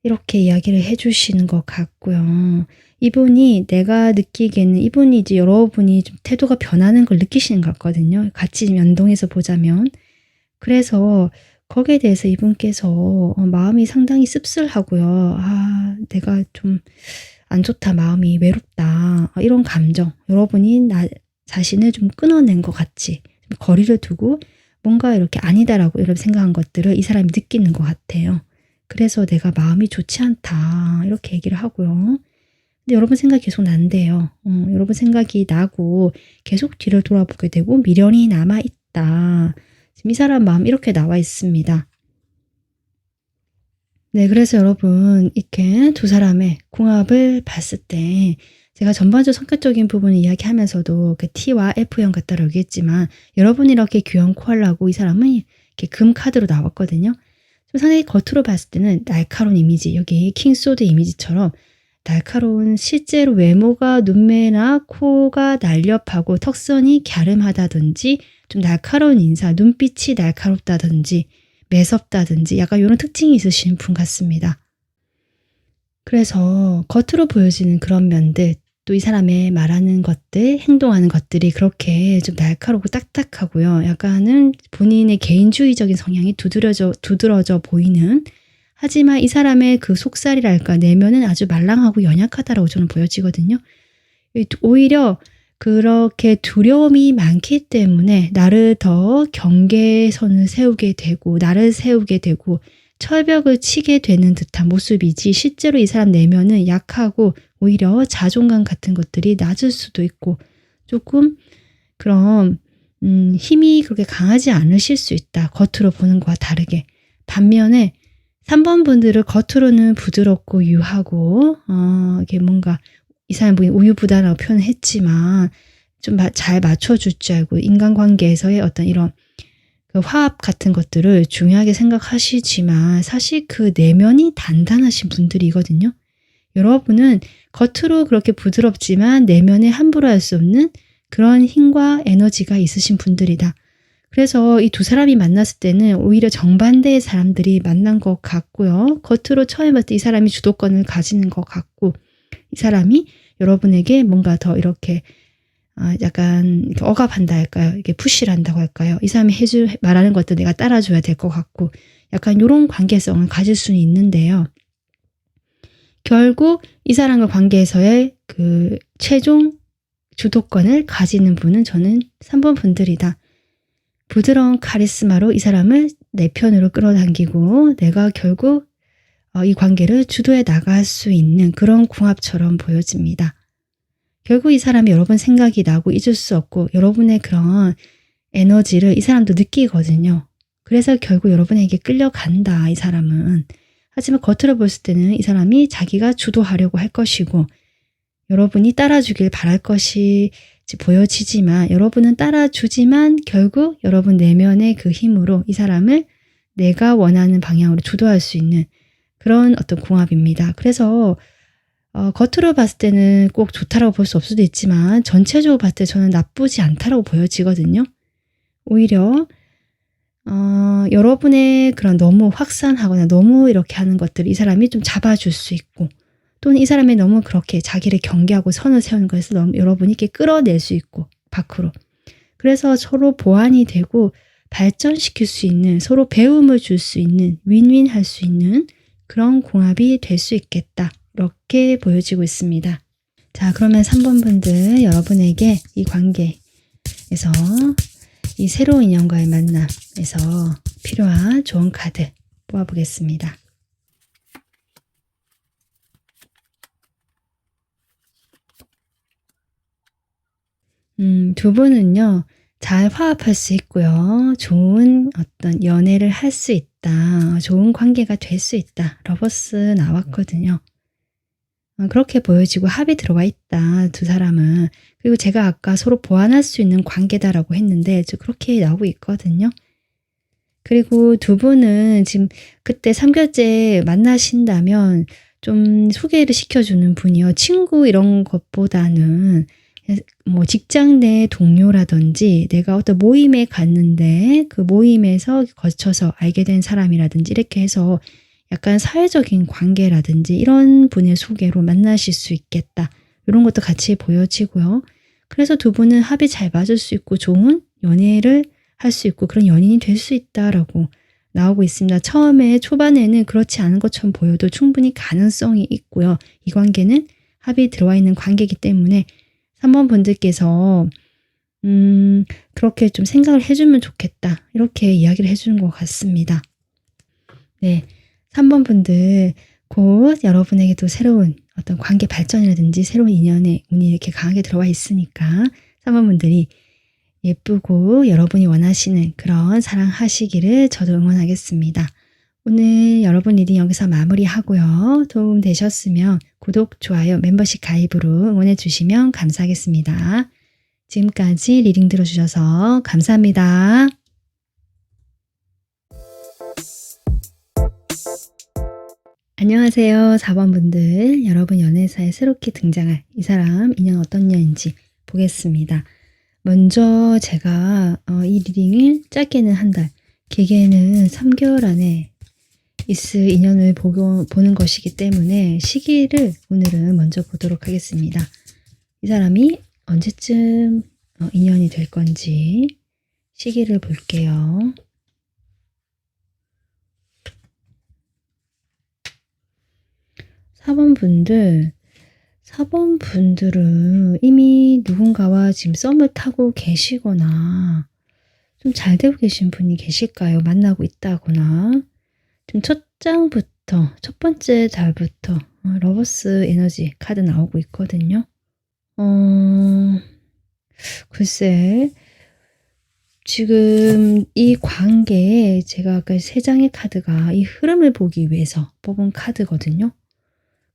[SPEAKER 1] 이렇게 이야기를 해주시는 것 같고요. 이분이 내가 느끼기에는 이분이 이제 여러분이 좀 태도가 변하는 걸 느끼시는 것 같거든요. 같이 연동해서 보자면. 그래서 거기에 대해서 이분께서 마음이 상당히 씁쓸하고요. 내가 좀 안 좋다, 마음이 외롭다. 이런 감정. 여러분이 나 자신을 좀 끊어낸 것 같이 좀 거리를 두고 뭔가 이렇게 아니다라고 이렇게 생각한 것들을 이 사람이 느끼는 것 같아요. 그래서 내가 마음이 좋지 않다. 이렇게 얘기를 하고요. 근데 여러분 생각이 계속 난대요. 여러분 생각이 나고 계속 뒤를 돌아보게 되고 미련이 남아있다. 지금 이 사람 마음 이렇게 나와 있습니다. 네, 그래서 여러분 이렇게 두 사람의 궁합을 봤을 때 제가 전반적 성격적인 부분을 이야기하면서도 그 T와 F형 같다라고 얘기했지만 여러분이 이렇게 귀여운 코알라고 이 사람은 이렇게 금 카드로 나왔거든요. 좀 상당히 겉으로 봤을 때는 날카로운 이미지, 여기 킹소드 이미지처럼 날카로운 실제로 외모가 눈매나 코가 날렵하고 턱선이 갸름하다든지 좀 날카로운 인사, 눈빛이 날카롭다든지 매섭다든지 약간 이런 특징이 있으신 분 같습니다. 그래서 겉으로 보여지는 그런 면들, 또 이 사람의 말하는 것들, 행동하는 것들이 그렇게 좀 날카롭고 딱딱하고요. 약간은 본인의 개인주의적인 성향이 두드러져 보이는, 하지만 이 사람의 그 속살이랄까 내면은 아주 말랑하고 연약하다라고 저는 보여지거든요. 오히려 그렇게 두려움이 많기 때문에 나를 더 경계선을 세우게 되고 나를 세우게 되고 철벽을 치게 되는 듯한 모습이지, 실제로 이 사람 내면은 약하고 오히려 자존감 같은 것들이 낮을 수도 있고 조금 그런 힘이 그렇게 강하지 않으실 수 있다. 겉으로 보는 것과 다르게. 반면에 3번 분들은 겉으로는 부드럽고 유하고 이게 뭔가 이 사람 분이 우유부단하고 표현했지만 좀 잘 맞춰줄 줄 알고 인간관계에서의 어떤 이런 그 화합 같은 것들을 중요하게 생각하시지만 사실 그 내면이 단단하신 분들이거든요. 여러분은 겉으로 그렇게 부드럽지만 내면에 함부로 할 수 없는 그런 힘과 에너지가 있으신 분들이다. 그래서 이 두 사람이 만났을 때는 오히려 정반대의 사람들이 만난 것 같고요. 겉으로 처음에 봤을 때 이 사람이 주도권을 가지는 것 같고 이 사람이 여러분에게 뭔가 더 이렇게 약간 억압한다 할까요? 이게 푸시를 한다고 할까요? 이 사람이 말하는 것도 내가 따라줘야 될 것 같고 약간 이런 관계성을 가질 수는 있는데요. 결국 이 사람과 관계에서의 그 최종 주도권을 가지는 분은 저는 3번 분들이다. 부드러운 카리스마로 이 사람을 내 편으로 끌어당기고 내가 결국 이 관계를 주도해 나갈 수 있는 그런 궁합처럼 보여집니다. 결국 이 사람이 여러분 생각이 나고 잊을 수 없고 여러분의 그런 에너지를 이 사람도 느끼거든요. 그래서 결국 여러분에게 끌려간다, 이 사람은. 하지만 겉으로 봤을 때는 이 사람이 자기가 주도하려고 할 것이고 여러분이 따라주길 바랄 것이 보여지지만 여러분은 따라주지만 결국 여러분 내면의 그 힘으로 이 사람을 내가 원하는 방향으로 주도할 수 있는 그런 어떤 궁합입니다. 그래서 겉으로 봤을 때는 꼭 좋다라고 볼 수 없을 수도 있지만 전체적으로 봤을 때 저는 나쁘지 않다라고 보여지거든요. 오히려 여러분의 그런 너무 확산하거나 너무 이렇게 하는 것들을 이 사람이 좀 잡아줄 수 있고 또는 이 사람이 너무 그렇게 자기를 경계하고 선을 세우는 것에서 너무 여러분이 이렇게 끌어낼 수 있고 밖으로. 그래서 서로 보완이 되고 발전시킬 수 있는, 서로 배움을 줄 수 있는, 윈윈 할 수 있는 그런 궁합이 될 수 있겠다. 이렇게 보여지고 있습니다. 자, 그러면 3번 분들 여러분에게 이 관계에서 이 새로운 인연과의 만남에서 필요한 좋은 카드 뽑아보겠습니다. 두 분은요, 잘 화합할 수 있고요. 좋은 어떤 연애를 할 수 있다. 좋은 관계가 될 수 있다. 러버스 나왔거든요. 그렇게 보여지고 합이 들어와 있다, 두 사람은. 그리고 제가 아까 서로 보완할 수 있는 관계다라고 했는데 그렇게 나오고 있거든요. 그리고 두 분은 지금 그때 3개월째 만나신다면 좀 소개를 시켜주는 분이요. 친구 이런 것보다는 뭐 직장 내 동료라든지 내가 어떤 모임에 갔는데 그 모임에서 거쳐서 알게 된 사람이라든지 이렇게 해서 약간 사회적인 관계라든지 이런 분의 소개로 만나실 수 있겠다. 이런 것도 같이 보여지고요. 그래서 두 분은 합이 잘 맞을 수 있고 좋은 연애를 할 수 있고 그런 연인이 될 수 있다라고 나오고 있습니다. 처음에 초반에는 그렇지 않은 것처럼 보여도 충분히 가능성이 있고요. 이 관계는 합이 들어와 있는 관계이기 때문에 3번 분들께서 그렇게 좀 생각을 해주면 좋겠다. 이렇게 이야기를 해주는 것 같습니다. 네, 3번 분들 곧 여러분에게도 새로운 어떤 관계 발전이라든지 새로운 인연의 운이 이렇게 강하게 들어와 있으니까 3번 분들이 예쁘고 여러분이 원하시는 그런 사랑하시기를 저도 응원하겠습니다. 오늘 여러분 리딩 여기서 마무리하고요. 도움 되셨으면 구독, 좋아요, 멤버십 가입으로 응원해 주시면 감사하겠습니다. 지금까지 리딩 들어주셔서 감사합니다. 안녕하세요. 4번 분들. 여러분 연애사에 새롭게 등장할 이 사람 인연 어떤 년인지 보겠습니다. 먼저 제가 이 리딩을 짧게는 한 달, 길게는 3개월 안에 있을 인연을 보는 것이기 때문에 시기를 오늘은 먼저 보도록 하겠습니다. 이 사람이 언제쯤 인연이 될 건지 시기를 볼게요. (4번) 분들은 이미 누군가와 지금 썸을 타고 계시거나 좀 잘 되고 계신 분이 계실까요? 만나고 있다거나 좀 첫 번째 달부터 러버스 에너지 카드 나오고 있거든요. 글쎄, 지금 이 관계에 제가 아까 3장의 카드가 이 흐름을 보기 위해서 뽑은 카드거든요.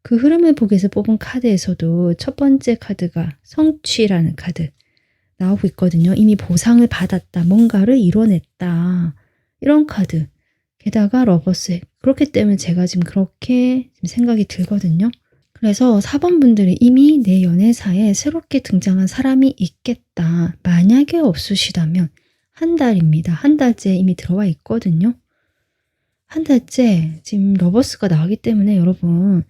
[SPEAKER 1] 그 흐름을 보기 위해서 뽑은 카드에서도 첫 번째 카드가 성취라는 카드 나오고 있거든요. 이미 보상을 받았다, 뭔가를 이뤄냈다, 이런 카드. 게다가 러버스. 그렇기 때문에 제가 지금 그렇게 생각이 들거든요. 그래서 4번 분들이 이미 내 연애사에 새롭게 등장한 사람이 있겠다. 만약에 없으시다면 한 달입니다. 한 달째 이미 들어와 있거든요. 한 달째 지금 러버스가 나오기 때문에 여러분은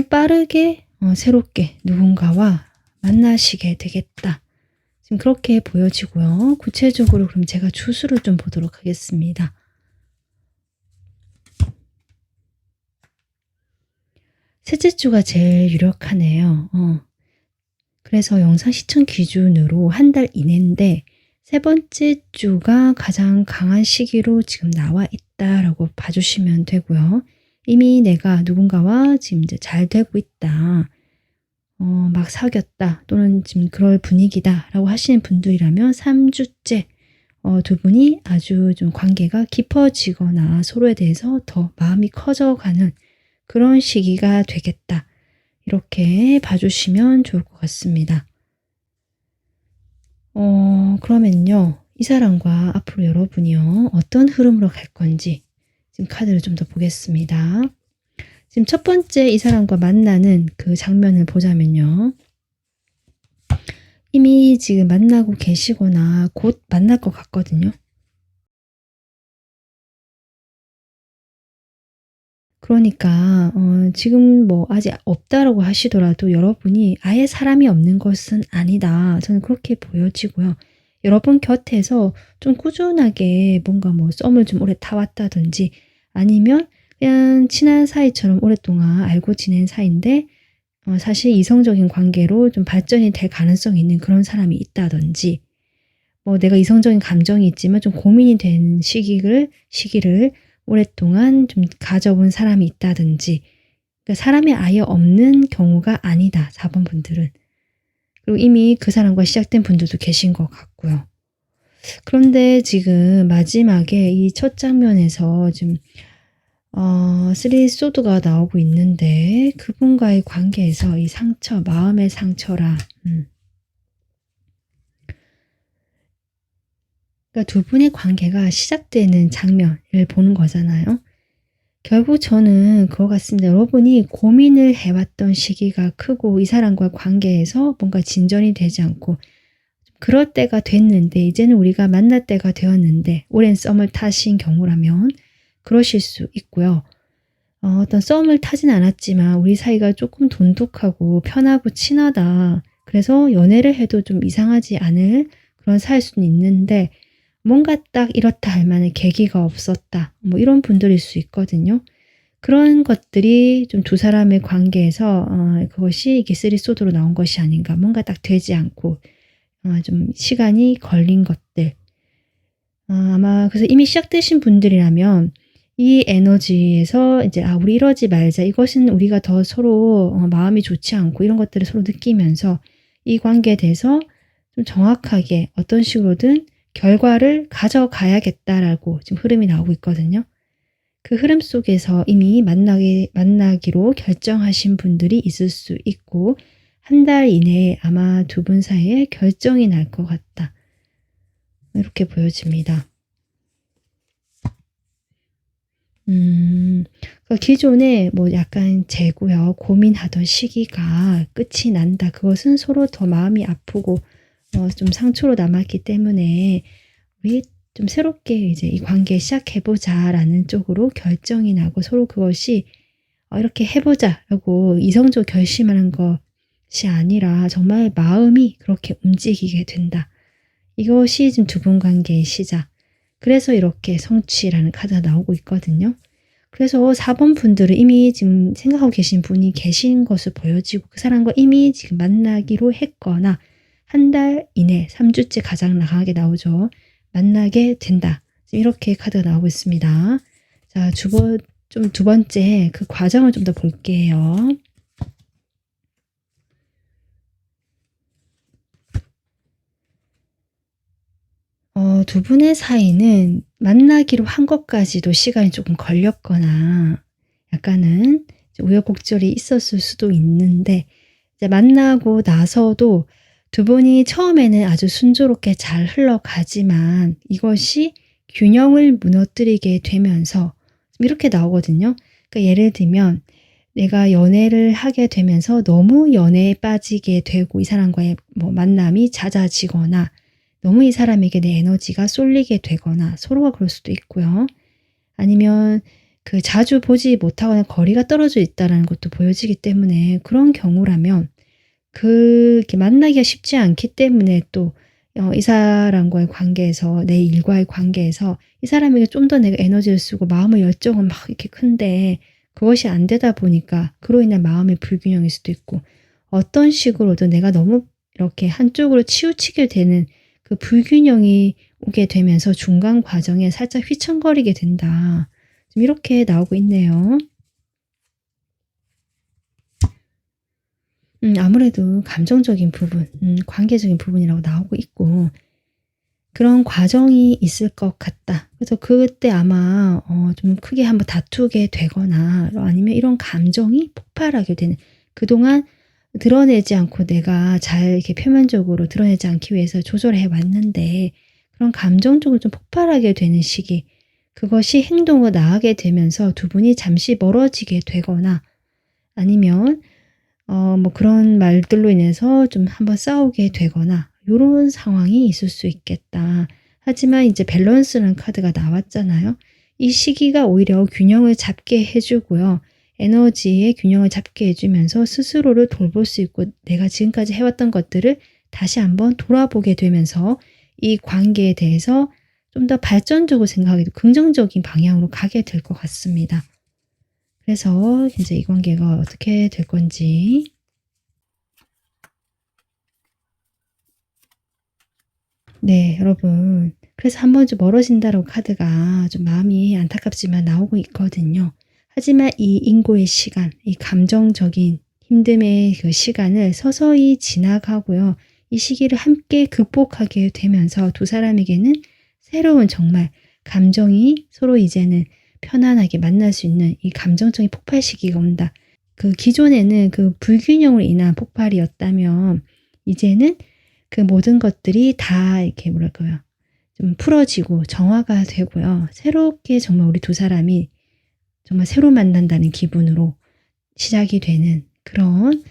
[SPEAKER 1] 빠르게 새롭게 누군가와 만나시게 되겠다. 지금 그렇게 보여지고요. 구체적으로 그럼 제가 주수를 좀 보도록 하겠습니다. 셋째 주가 제일 유력하네요. 그래서 영상 시청 기준으로 한 달 이내인데 3번째 주가 가장 강한 시기로 지금 나와 있다라고 봐주시면 되고요. 이미 내가 누군가와 지금 이제 잘 되고 있다, 막 사귀었다, 또는 지금 그럴 분위기다라고 하시는 분들이라면 3주째 두 분이 아주 좀 관계가 깊어지거나 서로에 대해서 더 마음이 커져가는 그런 시기가 되겠다. 이렇게 봐주시면 좋을 것 같습니다. 그러면요. 이 사람과 앞으로 여러분이요. 어떤 흐름으로 갈 건지 지금 카드를 좀 더 보겠습니다. 지금 첫 번째 이 사람과 만나는 그 장면을 보자면요. 이미 지금 만나고 계시거나 곧 만날 것 같거든요. 그러니까 지금 뭐 아직 없다라고 하시더라도 여러분이 아예 사람이 없는 것은 아니다. 저는 그렇게 보여지고요. 여러분 곁에서 좀 꾸준하게 뭔가 뭐 썸을 좀 오래 타왔다든지 아니면 그냥 친한 사이처럼 오랫동안 알고 지낸 사이인데 사실 이성적인 관계로 좀 발전이 될 가능성이 있는 그런 사람이 있다든지, 뭐 내가 이성적인 감정이 있지만 좀 고민이 되는 시기를 오랫동안 좀 가져본 사람이 있다든지, 그러니까 사람이 아예 없는 경우가 아니다. 4번 분들은. 그리고 이미 그 사람과 시작된 분들도 계신 것 같고요. 그런데 지금 마지막에 이 첫 장면에서 지금 3 소드가 나오고 있는데 그분과의 관계에서 이 상처, 마음의 상처라. 그러니까 두 분의 관계가 시작되는 장면을 보는 거잖아요. 결국 저는 그거 같습니다. 여러분이 고민을 해왔던 시기가 크고 이 사람과 관계에서 뭔가 진전이 되지 않고 그럴 때가 됐는데 이제는 우리가 만날 때가 되었는데 오랜 썸을 타신 경우라면 그러실 수 있고요. 어떤 썸을 타진 않았지만 우리 사이가 조금 돈독하고 편하고 친하다. 그래서 연애를 해도 좀 이상하지 않을 그런 사이일 수는 있는데 뭔가 딱 이렇다 할 만한 계기가 없었다. 뭐 이런 분들일 수 있거든요. 그런 것들이 좀 두 사람의 관계에서 그것이 이게 3 소드로 나온 것이 아닌가. 뭔가 딱 되지 않고 좀 시간이 걸린 것들. 아마 그래서 이미 시작되신 분들이라면 이 에너지에서 이제 우리 이러지 말자. 이것은 우리가 더 서로 마음이 좋지 않고 이런 것들을 서로 느끼면서 이 관계에 대해서 좀 정확하게 어떤 식으로든 결과를 가져가야겠다라고 지금 흐름이 나오고 있거든요. 그 흐름 속에서 이미 만나기로 결정하신 분들이 있을 수 있고, 한 달 이내에 아마 두 분 사이에 결정이 날 것 같다. 이렇게 보여집니다. 그러니까 기존에 뭐 약간 재고요, 고민하던 시기가 끝이 난다. 그것은 서로 더 마음이 아프고 좀 상처로 남았기 때문에 우리 좀 새롭게 이제 이 관계 시작해보자라는 쪽으로 결정이 나고, 서로 그것이 이렇게 해보자라고 이성적으로 결심하는 것이 아니라 정말 마음이 그렇게 움직이게 된다. 이것이 지금 두 분 관계의 시작. 그래서 이렇게 성취라는 카드가 나오고 있거든요. 그래서 4번 분들은 이미 지금 생각하고 계신 분이 계신 것을 보여지고, 그 사람과 이미 지금 만나기로 했거나 한 달 이내 3주째 가장 강하게 나오죠. 만나게 된다. 이렇게 카드가 나오고 있습니다. 자, 두 번째 그 과정을 좀 더 볼게요. 두 분의 사이는 만나기로 한 것까지도 시간이 조금 걸렸거나 약간은 우여곡절이 있었을 수도 있는데, 이제 만나고 나서도 두 분이 처음에는 아주 순조롭게 잘 흘러가지만 이것이 균형을 무너뜨리게 되면서 이렇게 나오거든요. 그러니까 예를 들면 내가 연애를 하게 되면서 너무 연애에 빠지게 되고 이 사람과의 뭐 만남이 잦아지거나 너무 이 사람에게 내 에너지가 쏠리게 되거나, 서로가 그럴 수도 있고요. 아니면 그 자주 보지 못하거나 거리가 떨어져 있다는 것도 보여지기 때문에, 그런 경우라면 그렇게 만나기가 쉽지 않기 때문에 또 이 사람과의 관계에서, 내 일과의 관계에서 이 사람에게 좀 더 내가 에너지를 쓰고 마음의 열정은 막 이렇게 큰데 그것이 안 되다 보니까 그로 인한 마음의 불균형일 수도 있고, 어떤 식으로든 내가 너무 이렇게 한쪽으로 치우치게 되는 그 불균형이 오게 되면서 중간 과정에 살짝 휘청거리게 된다. 좀 이렇게 나오고 있네요. 아무래도 감정적인 부분, 관계적인 부분이라고 나오고 있고, 그런 과정이 있을 것 같다. 그래서 그때 아마 좀 크게 한번 다투게 되거나, 아니면 이런 감정이 폭발하게 되는, 그동안 드러내지 않고 내가 잘 이렇게 표면적으로 드러내지 않기 위해서 조절해 왔는데, 그런 감정적으로 좀 폭발하게 되는 시기, 그것이 행동으로 나가게 되면서 두 분이 잠시 멀어지게 되거나, 아니면 뭐 그런 말들로 인해서 좀 한번 싸우게 되거나, 요런 상황이 있을 수 있겠다. 하지만 이제 밸런스라는 카드가 나왔잖아요. 이 시기가 오히려 균형을 잡게 해주고요. 에너지의 균형을 잡게 해주면서 스스로를 돌볼 수 있고, 내가 지금까지 해왔던 것들을 다시 한번 돌아보게 되면서 이 관계에 대해서 좀 더 발전적으로 생각하기도 긍정적인 방향으로 가게 될 것 같습니다. 그래서 이제 이 관계가 어떻게 될 건지. 네, 여러분. 그래서 한 번 좀 멀어진다라고 카드가 좀 마음이 안타깝지만 나오고 있거든요. 하지만 이 인고의 시간, 이 감정적인 힘듦의 그 시간을 서서히 지나가고요. 이 시기를 함께 극복하게 되면서 두 사람에게는 새로운 정말 감정이 서로 이제는 편안하게 만날 수 있는 이 감정적인 폭발 시기가 온다. 그 기존에는 그 불균형으로 인한 폭발이었다면 이제는 그 모든 것들이 다 이렇게 뭐랄까요, 좀 풀어지고 정화가 되고요. 새롭게 정말 우리 두 사람이 정말 새로 만난다는 기분으로 시작이 되는 그런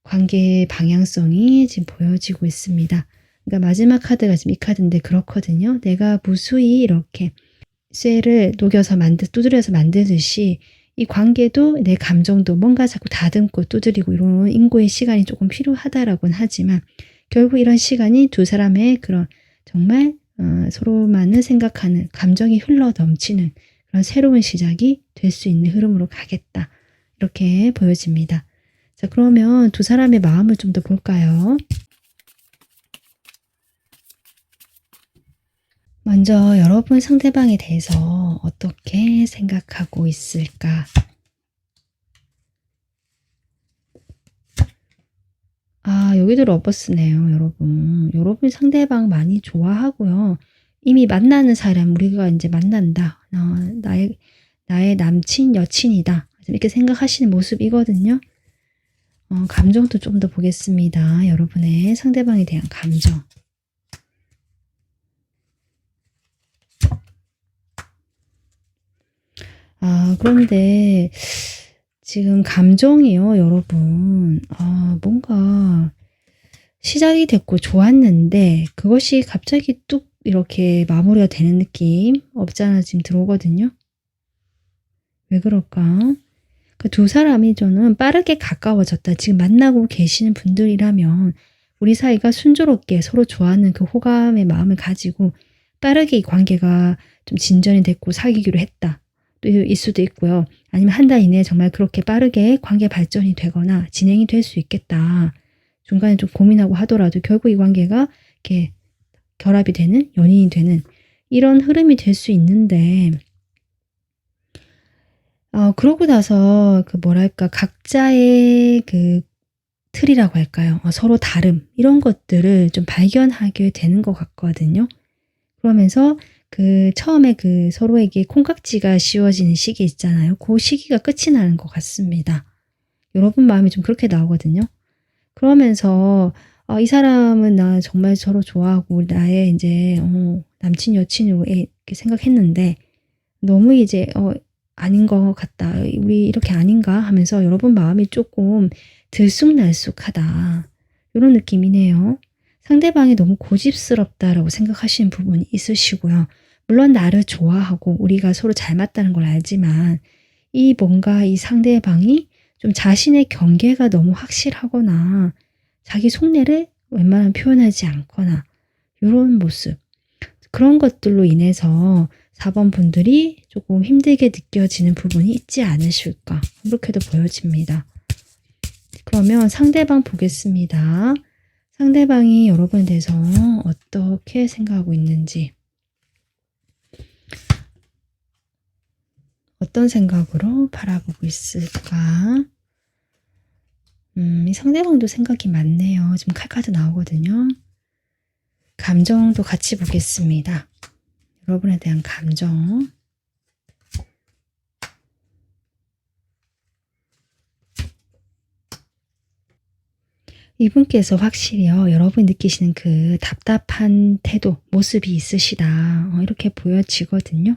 [SPEAKER 1] 관계의 방향성이 지금 보여지고 있습니다. 그러니까 마지막 카드가 지금 이 카드인데 그렇거든요. 내가 무수히 이렇게 쇠를 녹여서 두드려서 만들듯이 이 관계도 내 감정도 뭔가 자꾸 다듬고 두드리고 이런 인고의 시간이 조금 필요하다라고는 하지만, 결국 이런 시간이 두 사람의 그런 정말 서로만을 생각하는 감정이 흘러 넘치는 그런 새로운 시작이 될 수 있는 흐름으로 가겠다. 이렇게 보여집니다. 자, 그러면 두 사람의 마음을 좀 더 볼까요? 먼저 여러분 상대방에 대해서 어떻게 생각하고 있을까? 여기도 러버스네요, 여러분. 여러분 상대방 많이 좋아하고요. 이미 만나는 사람, 우리가 이제 만난다. 나의 남친, 여친이다. 이렇게 생각하시는 모습이거든요. 감정도 좀 더 보겠습니다. 여러분의 상대방에 대한 감정. 그런데 지금 감정이요, 여러분. 뭔가 시작이 됐고 좋았는데 그것이 갑자기 뚝 이렇게 마무리가 되는 느낌 없지 않아 지금 들어오거든요. 왜 그럴까? 그 두 사람이 저는 빠르게 가까워졌다. 지금 만나고 계시는 분들이라면 우리 사이가 순조롭게 서로 좋아하는 그 호감의 마음을 가지고 빠르게 이 관계가 좀 진전이 됐고 사귀기로 했다. 또 일 수도 있고요. 아니면 한 달 이내에 정말 그렇게 빠르게 관계 발전이 되거나 진행이 될 수 있겠다. 중간에 좀 고민하고 하더라도 결국 이 관계가 이렇게 결합이 되는, 연인이 되는 이런 흐름이 될 수 있는데 그러고 나서 그 뭐랄까 각자의 그 틀이라고 할까요? 서로 다름 이런 것들을 좀 발견하게 되는 것 같거든요. 그러면서 그 처음에 그 서로에게 콩깍지가 씌워지는 시기 있잖아요. 그 시기가 끝이 나는 것 같습니다. 여러분 마음이 좀 그렇게 나오거든요. 그러면서 이 사람은 나 정말 서로 좋아하고 나의 이제 남친 여친으로 이렇게 생각했는데 너무 이제 아닌 것 같다. 우리 이렇게 아닌가 하면서 여러분 마음이 조금 들쑥날쑥하다. 이런 느낌이네요. 상대방이 너무 고집스럽다라고 생각하시는 부분이 있으시고요. 물론 나를 좋아하고 우리가 서로 잘 맞다는 걸 알지만 이 뭔가 이 상대방이 좀 자신의 경계가 너무 확실하거나 자기 속내를 웬만하면 표현하지 않거나 이런 모습. 그런 것들로 인해서 4번 분들이 조금 힘들게 느껴지는 부분이 있지 않으실까. 그렇게도 보여집니다. 그러면 상대방 보겠습니다. 상대방이 여러분에 대해서 어떻게 생각하고 있는지. 어떤 생각으로 바라보고 있을까? 이 상대방도 생각이 많네요. 지금 칼카드 나오거든요. 감정도 같이 보겠습니다. 여러분에 대한 감정. 이분께서 확실히요, 여러분이 느끼시는 그 답답한 태도, 모습이 있으시다. 이렇게 보여지거든요.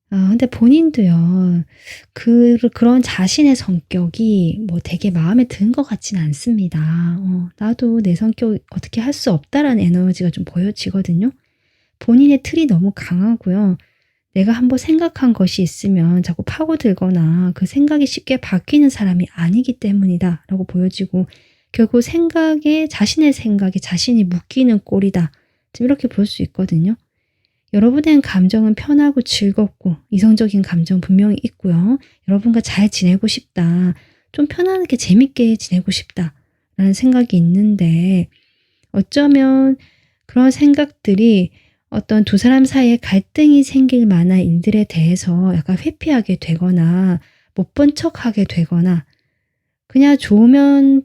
[SPEAKER 1] 근데 본인도요, 그런 자신의 성격이 뭐 되게 마음에 든 것 같지는 않습니다. 나도 내 성격 어떻게 할 수 없다라는 에너지가 좀 보여지거든요. 본인의 틀이 너무 강하고요. 내가 한번 생각한 것이 있으면 자꾸 파고들거나 그 생각이 쉽게 바뀌는 사람이 아니기 때문이다 라고 보여지고 결국 자신의 생각에 자신이 묶이는 꼴이다. 좀 이렇게 볼 수 있거든요. 여러분의 감정은 편하고 즐겁고 이성적인 감정 분명히 있고요. 여러분과 잘 지내고 싶다. 좀 편안하게 재밌게 지내고 싶다. 라는 생각이 있는데 어쩌면 그런 생각들이 어떤 두 사람 사이에 갈등이 생길 만한 일들에 대해서 약간 회피하게 되거나 못 본 척하게 되거나 그냥 좋은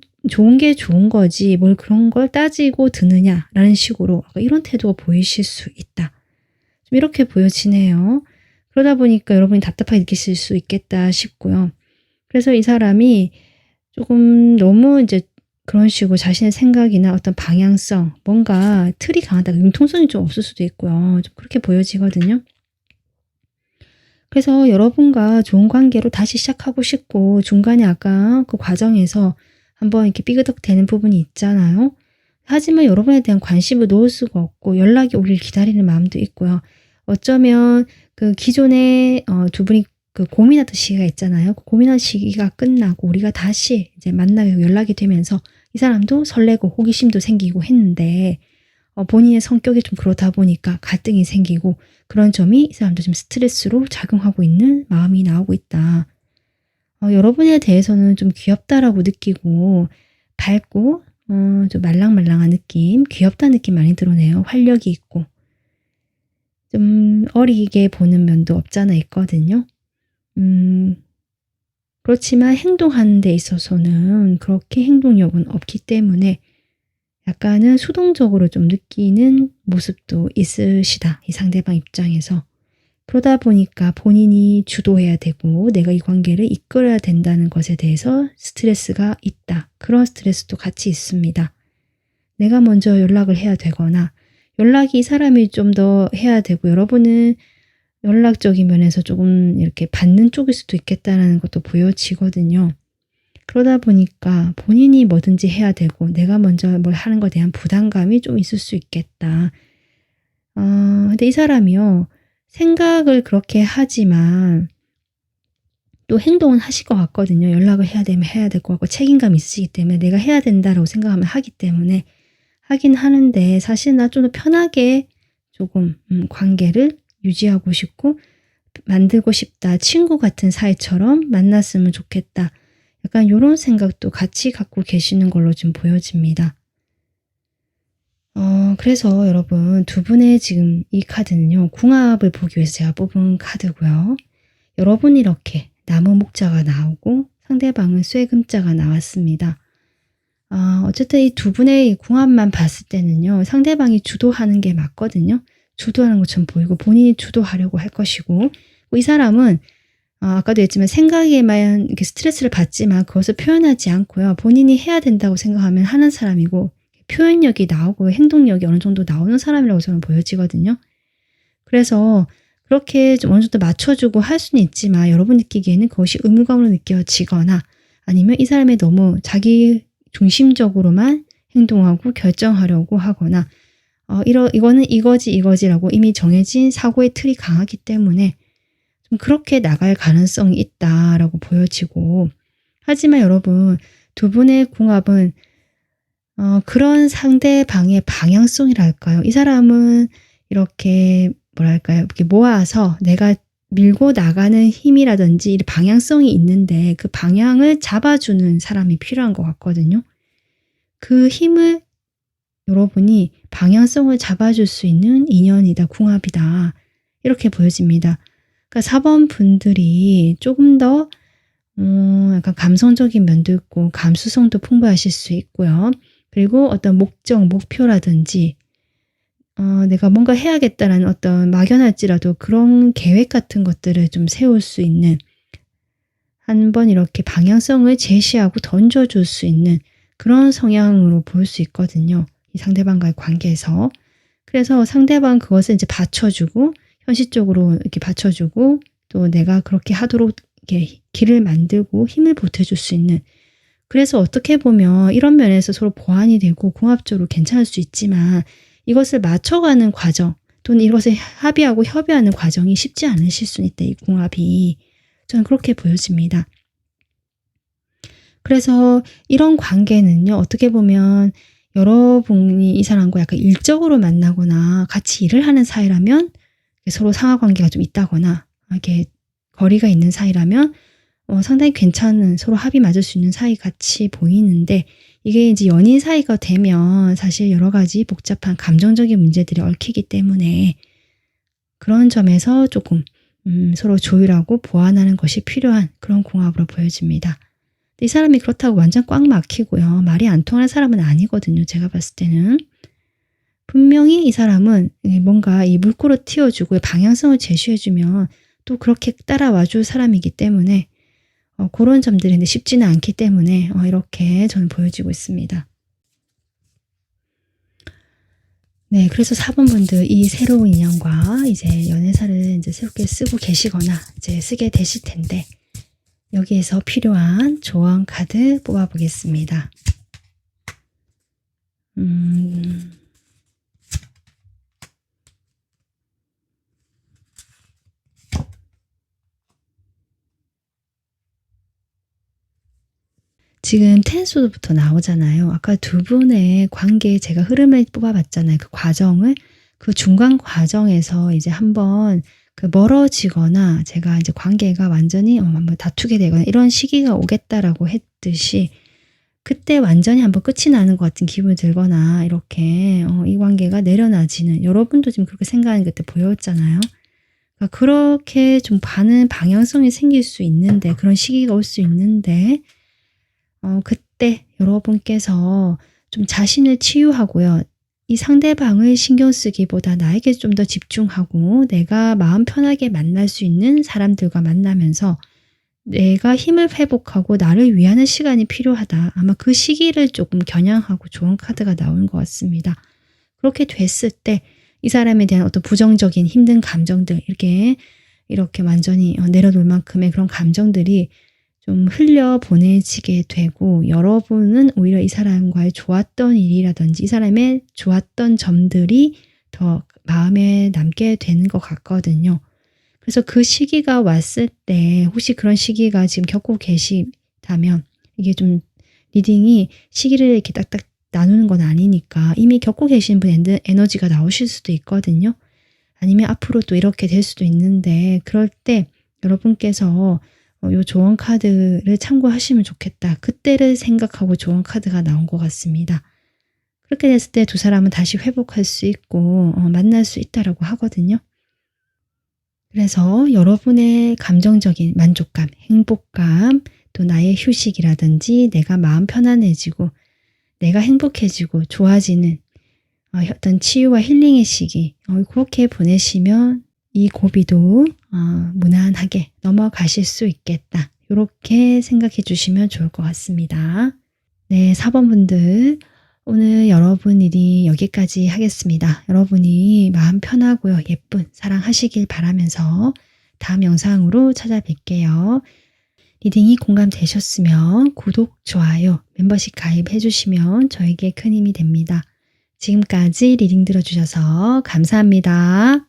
[SPEAKER 1] 게 좋은 거지 뭘 그런 걸 따지고 드느냐라는 식으로 이런 태도가 보이실 수 있다. 좀 이렇게 보여지네요. 그러다 보니까 여러분이 답답하게 느끼실 수 있겠다 싶고요. 그래서 이 사람이 조금 너무 이제 그런 식으로 자신의 생각이나 어떤 방향성, 뭔가 틀이 강하다, 융통성이 좀 없을 수도 있고요. 좀 그렇게 보여지거든요. 그래서 여러분과 좋은 관계로 다시 시작하고 싶고 중간에 아까 그 과정에서 한번 이렇게 삐그덕대는 부분이 있잖아요. 하지만 여러분에 대한 관심을 놓을 수가 없고 연락이 오길 기다리는 마음도 있고요. 어쩌면 그 기존에 두 분이 그 고민하던 시기가 있잖아요. 그 고민한 시기가 끝나고 우리가 다시 이제 만나게 연락이 되면서 이 사람도 설레고 호기심도 생기고 했는데 본인의 성격이 좀 그렇다 보니까 갈등이 생기고 그런 점이 이 사람도 좀 스트레스로 작용하고 있는 마음이 나오고 있다. 여러분에 대해서는 좀 귀엽다라고 느끼고 밝고 좀 말랑말랑한 느낌, 귀엽다는 느낌 많이 들어오네요. 활력이 있고 좀 어리게 보는 면도 없잖아 있거든요. 그렇지만 행동하는 데 있어서는 그렇게 행동력은 없기 때문에 약간은 수동적으로 좀 느끼는 모습도 있으시다. 이 상대방 입장에서. 그러다 보니까 본인이 주도해야 되고 내가 이 관계를 이끌어야 된다는 것에 대해서 스트레스가 있다. 그런 스트레스도 같이 있습니다. 내가 먼저 연락을 해야 되거나 연락이 이 사람이 좀 더 해야 되고 여러분은 연락적인 면에서 조금 이렇게 받는 쪽일 수도 있겠다는 것도 보여지거든요. 그러다 보니까 본인이 뭐든지 해야 되고 내가 먼저 뭘 하는 것에 대한 부담감이 좀 있을 수 있겠다. 근데 이 사람이요. 생각을 그렇게 하지만 또 행동은 하실 것 같거든요. 연락을 해야 되면 해야 될 것 같고 책임감이 있으시기 때문에 내가 해야 된다라고 생각하면 하기 때문에 하긴 하는데 사실 나 좀 더 편하게 조금 관계를 유지하고 싶고 만들고 싶다. 친구 같은 사이처럼 만났으면 좋겠다. 약간 이런 생각도 같이 갖고 계시는 걸로 좀 보여집니다. 그래서 여러분 두 분의 지금 이 카드는요. 궁합을 보기 위해서 제가 뽑은 카드고요. 여러분이 이렇게 나무 목자가 나오고 상대방은 쇠금자가 나왔습니다. 어쨌든 이 두 분의 궁합만 봤을 때는요. 상대방이 주도하는 게 맞거든요. 주도하는 것처럼 보이고 본인이 주도하려고 할 것이고 이 사람은 아까도 했지만 생각에만 이렇게 스트레스를 받지만 그것을 표현하지 않고요. 본인이 해야 된다고 생각하면 하는 사람이고 표현력이 나오고 행동력이 어느 정도 나오는 사람이라고 저는 보여지거든요. 그래서 그렇게 좀 어느 정도 맞춰주고 할 수는 있지만 여러분 느끼기에는 그것이 의무감으로 느껴지거나 아니면 이 사람이 너무 자기 중심적으로만 행동하고 결정하려고 하거나 이거는 이거지라고 이미 정해진 사고의 틀이 강하기 때문에 좀 그렇게 나갈 가능성이 있다라고 보여지고 하지만 여러분 두 분의 궁합은 그런 상대방의 방향성이랄까요? 이 사람은 이렇게 뭐랄까요? 이렇게 모아서 내가 밀고 나가는 힘이라든지 방향성이 있는데 그 방향을 잡아주는 사람이 필요한 것 같거든요. 그 힘을 여러분이 방향성을 잡아줄 수 있는 인연이다, 궁합이다. 이렇게 보여집니다. 그러니까 4번 분들이 조금 더 약간 감성적인 면도 있고 감수성도 풍부하실 수 있고요. 그리고 어떤 목적, 목표라든지 내가 뭔가 해야겠다라는 어떤 막연할지라도 그런 계획 같은 것들을 좀 세울 수 있는 한번 이렇게 방향성을 제시하고 던져줄 수 있는 그런 성향으로 볼 수 있거든요. 이 상대방과의 관계에서. 그래서 상대방 그것을 이제 받쳐주고 현실적으로 이렇게 받쳐주고 또 내가 그렇게 하도록 이렇게 길을 만들고 힘을 보태줄 수 있는 그래서 어떻게 보면 이런 면에서 서로 보완이 되고 궁합적으로 괜찮을 수 있지만 이것을 맞춰가는 과정 또는 이것을 합의하고 협의하는 과정이 쉽지 않으실 수 있다. 이 궁합이. 저는 그렇게 보여집니다. 그래서 이런 관계는요. 어떻게 보면 여러분이 이 사람과 약간 일적으로 만나거나 같이 일을 하는 사이라면 서로 상하관계가 좀 있다거나 이렇게 거리가 있는 사이라면 상당히 괜찮은 서로 합이 맞을 수 있는 사이 같이 보이는데 이게 이제 연인 사이가 되면 사실 여러 가지 복잡한 감정적인 문제들이 얽히기 때문에 그런 점에서 조금 서로 조율하고 보완하는 것이 필요한 그런 궁합으로 보여집니다. 이 사람이 그렇다고 완전 꽉 막히고요. 말이 안 통하는 사람은 아니거든요. 제가 봤을 때는. 분명히 이 사람은 뭔가 이 물꼬를 틔워주고 방향성을 제시해주면 또 그렇게 따라와줄 사람이기 때문에 그런 점들이 쉽지는 않기 때문에 이렇게 저는 보여지고 있습니다. 네, 그래서 4번 분들 이 새로운 인연과 이제 연애사를 이제 새롭게 쓰고 계시거나 이제 쓰게 되실 텐데 여기에서 필요한 조언 카드 뽑아보겠습니다. 지금 텐소드부터 나오잖아요. 아까 두 분의 관계의 제가 흐름을 뽑아봤잖아요. 그 과정을 그 중간 과정에서 이제 한번 그 멀어지거나 제가 이제 관계가 완전히 한번 다투게 되거나 이런 시기가 오겠다라고 했듯이 그때 완전히 한번 끝이 나는 것 같은 기분이 들거나 이렇게 이 관계가 내려놔지는 여러분도 지금 그렇게 생각하는 게 그때 보였잖아요. 그러니까 그렇게 좀 가는 방향성이 생길 수 있는데 그런 시기가 올 수 있는데 그때 여러분께서 좀 자신을 치유하고요. 이 상대방을 신경 쓰기보다 나에게 좀 더 집중하고 내가 마음 편하게 만날 수 있는 사람들과 만나면서 내가 힘을 회복하고 나를 위하는 시간이 필요하다. 아마 그 시기를 조금 겨냥하고 좋은 카드가 나오는 것 같습니다. 그렇게 됐을 때 이 사람에 대한 어떤 부정적인 힘든 감정들 이렇게 완전히 내려놓을 만큼의 그런 감정들이 좀 흘려 보내지게 되고 여러분은 오히려 이 사람과의 좋았던 일이라든지 이 사람의 좋았던 점들이 더 마음에 남게 되는 것 같거든요. 그래서 그 시기가 왔을 때 혹시 그런 시기가 지금 겪고 계시다면 이게 좀 리딩이 시기를 이렇게 딱딱 나누는 건 아니니까 이미 겪고 계신 분 에너지가 나오실 수도 있거든요. 아니면 앞으로 또 이렇게 될 수도 있는데 그럴 때 여러분께서 요 조언 카드를 참고하시면 좋겠다. 그때를 생각하고 조언 카드가 나온 것 같습니다. 그렇게 됐을 때 두 사람은 다시 회복할 수 있고 만날 수 있다라고 하거든요. 그래서 여러분의 감정적인 만족감, 행복감, 또 나의 휴식이라든지 내가 마음 편안해지고 내가 행복해지고 좋아지는 어떤 치유와 힐링의 시기 그렇게 보내시면 이 고비도 무난하게 넘어가실 수 있겠다. 이렇게 생각해 주시면 좋을 것 같습니다. 네, 4번 분들 오늘 여러분 일이 여기까지 하겠습니다. 여러분이 마음 편하고요. 예쁜 사랑하시길 바라면서 다음 영상으로 찾아뵐게요. 리딩이 공감되셨으면 구독, 좋아요, 멤버십 가입해 주시면 저에게 큰 힘이 됩니다. 지금까지 리딩 들어주셔서 감사합니다.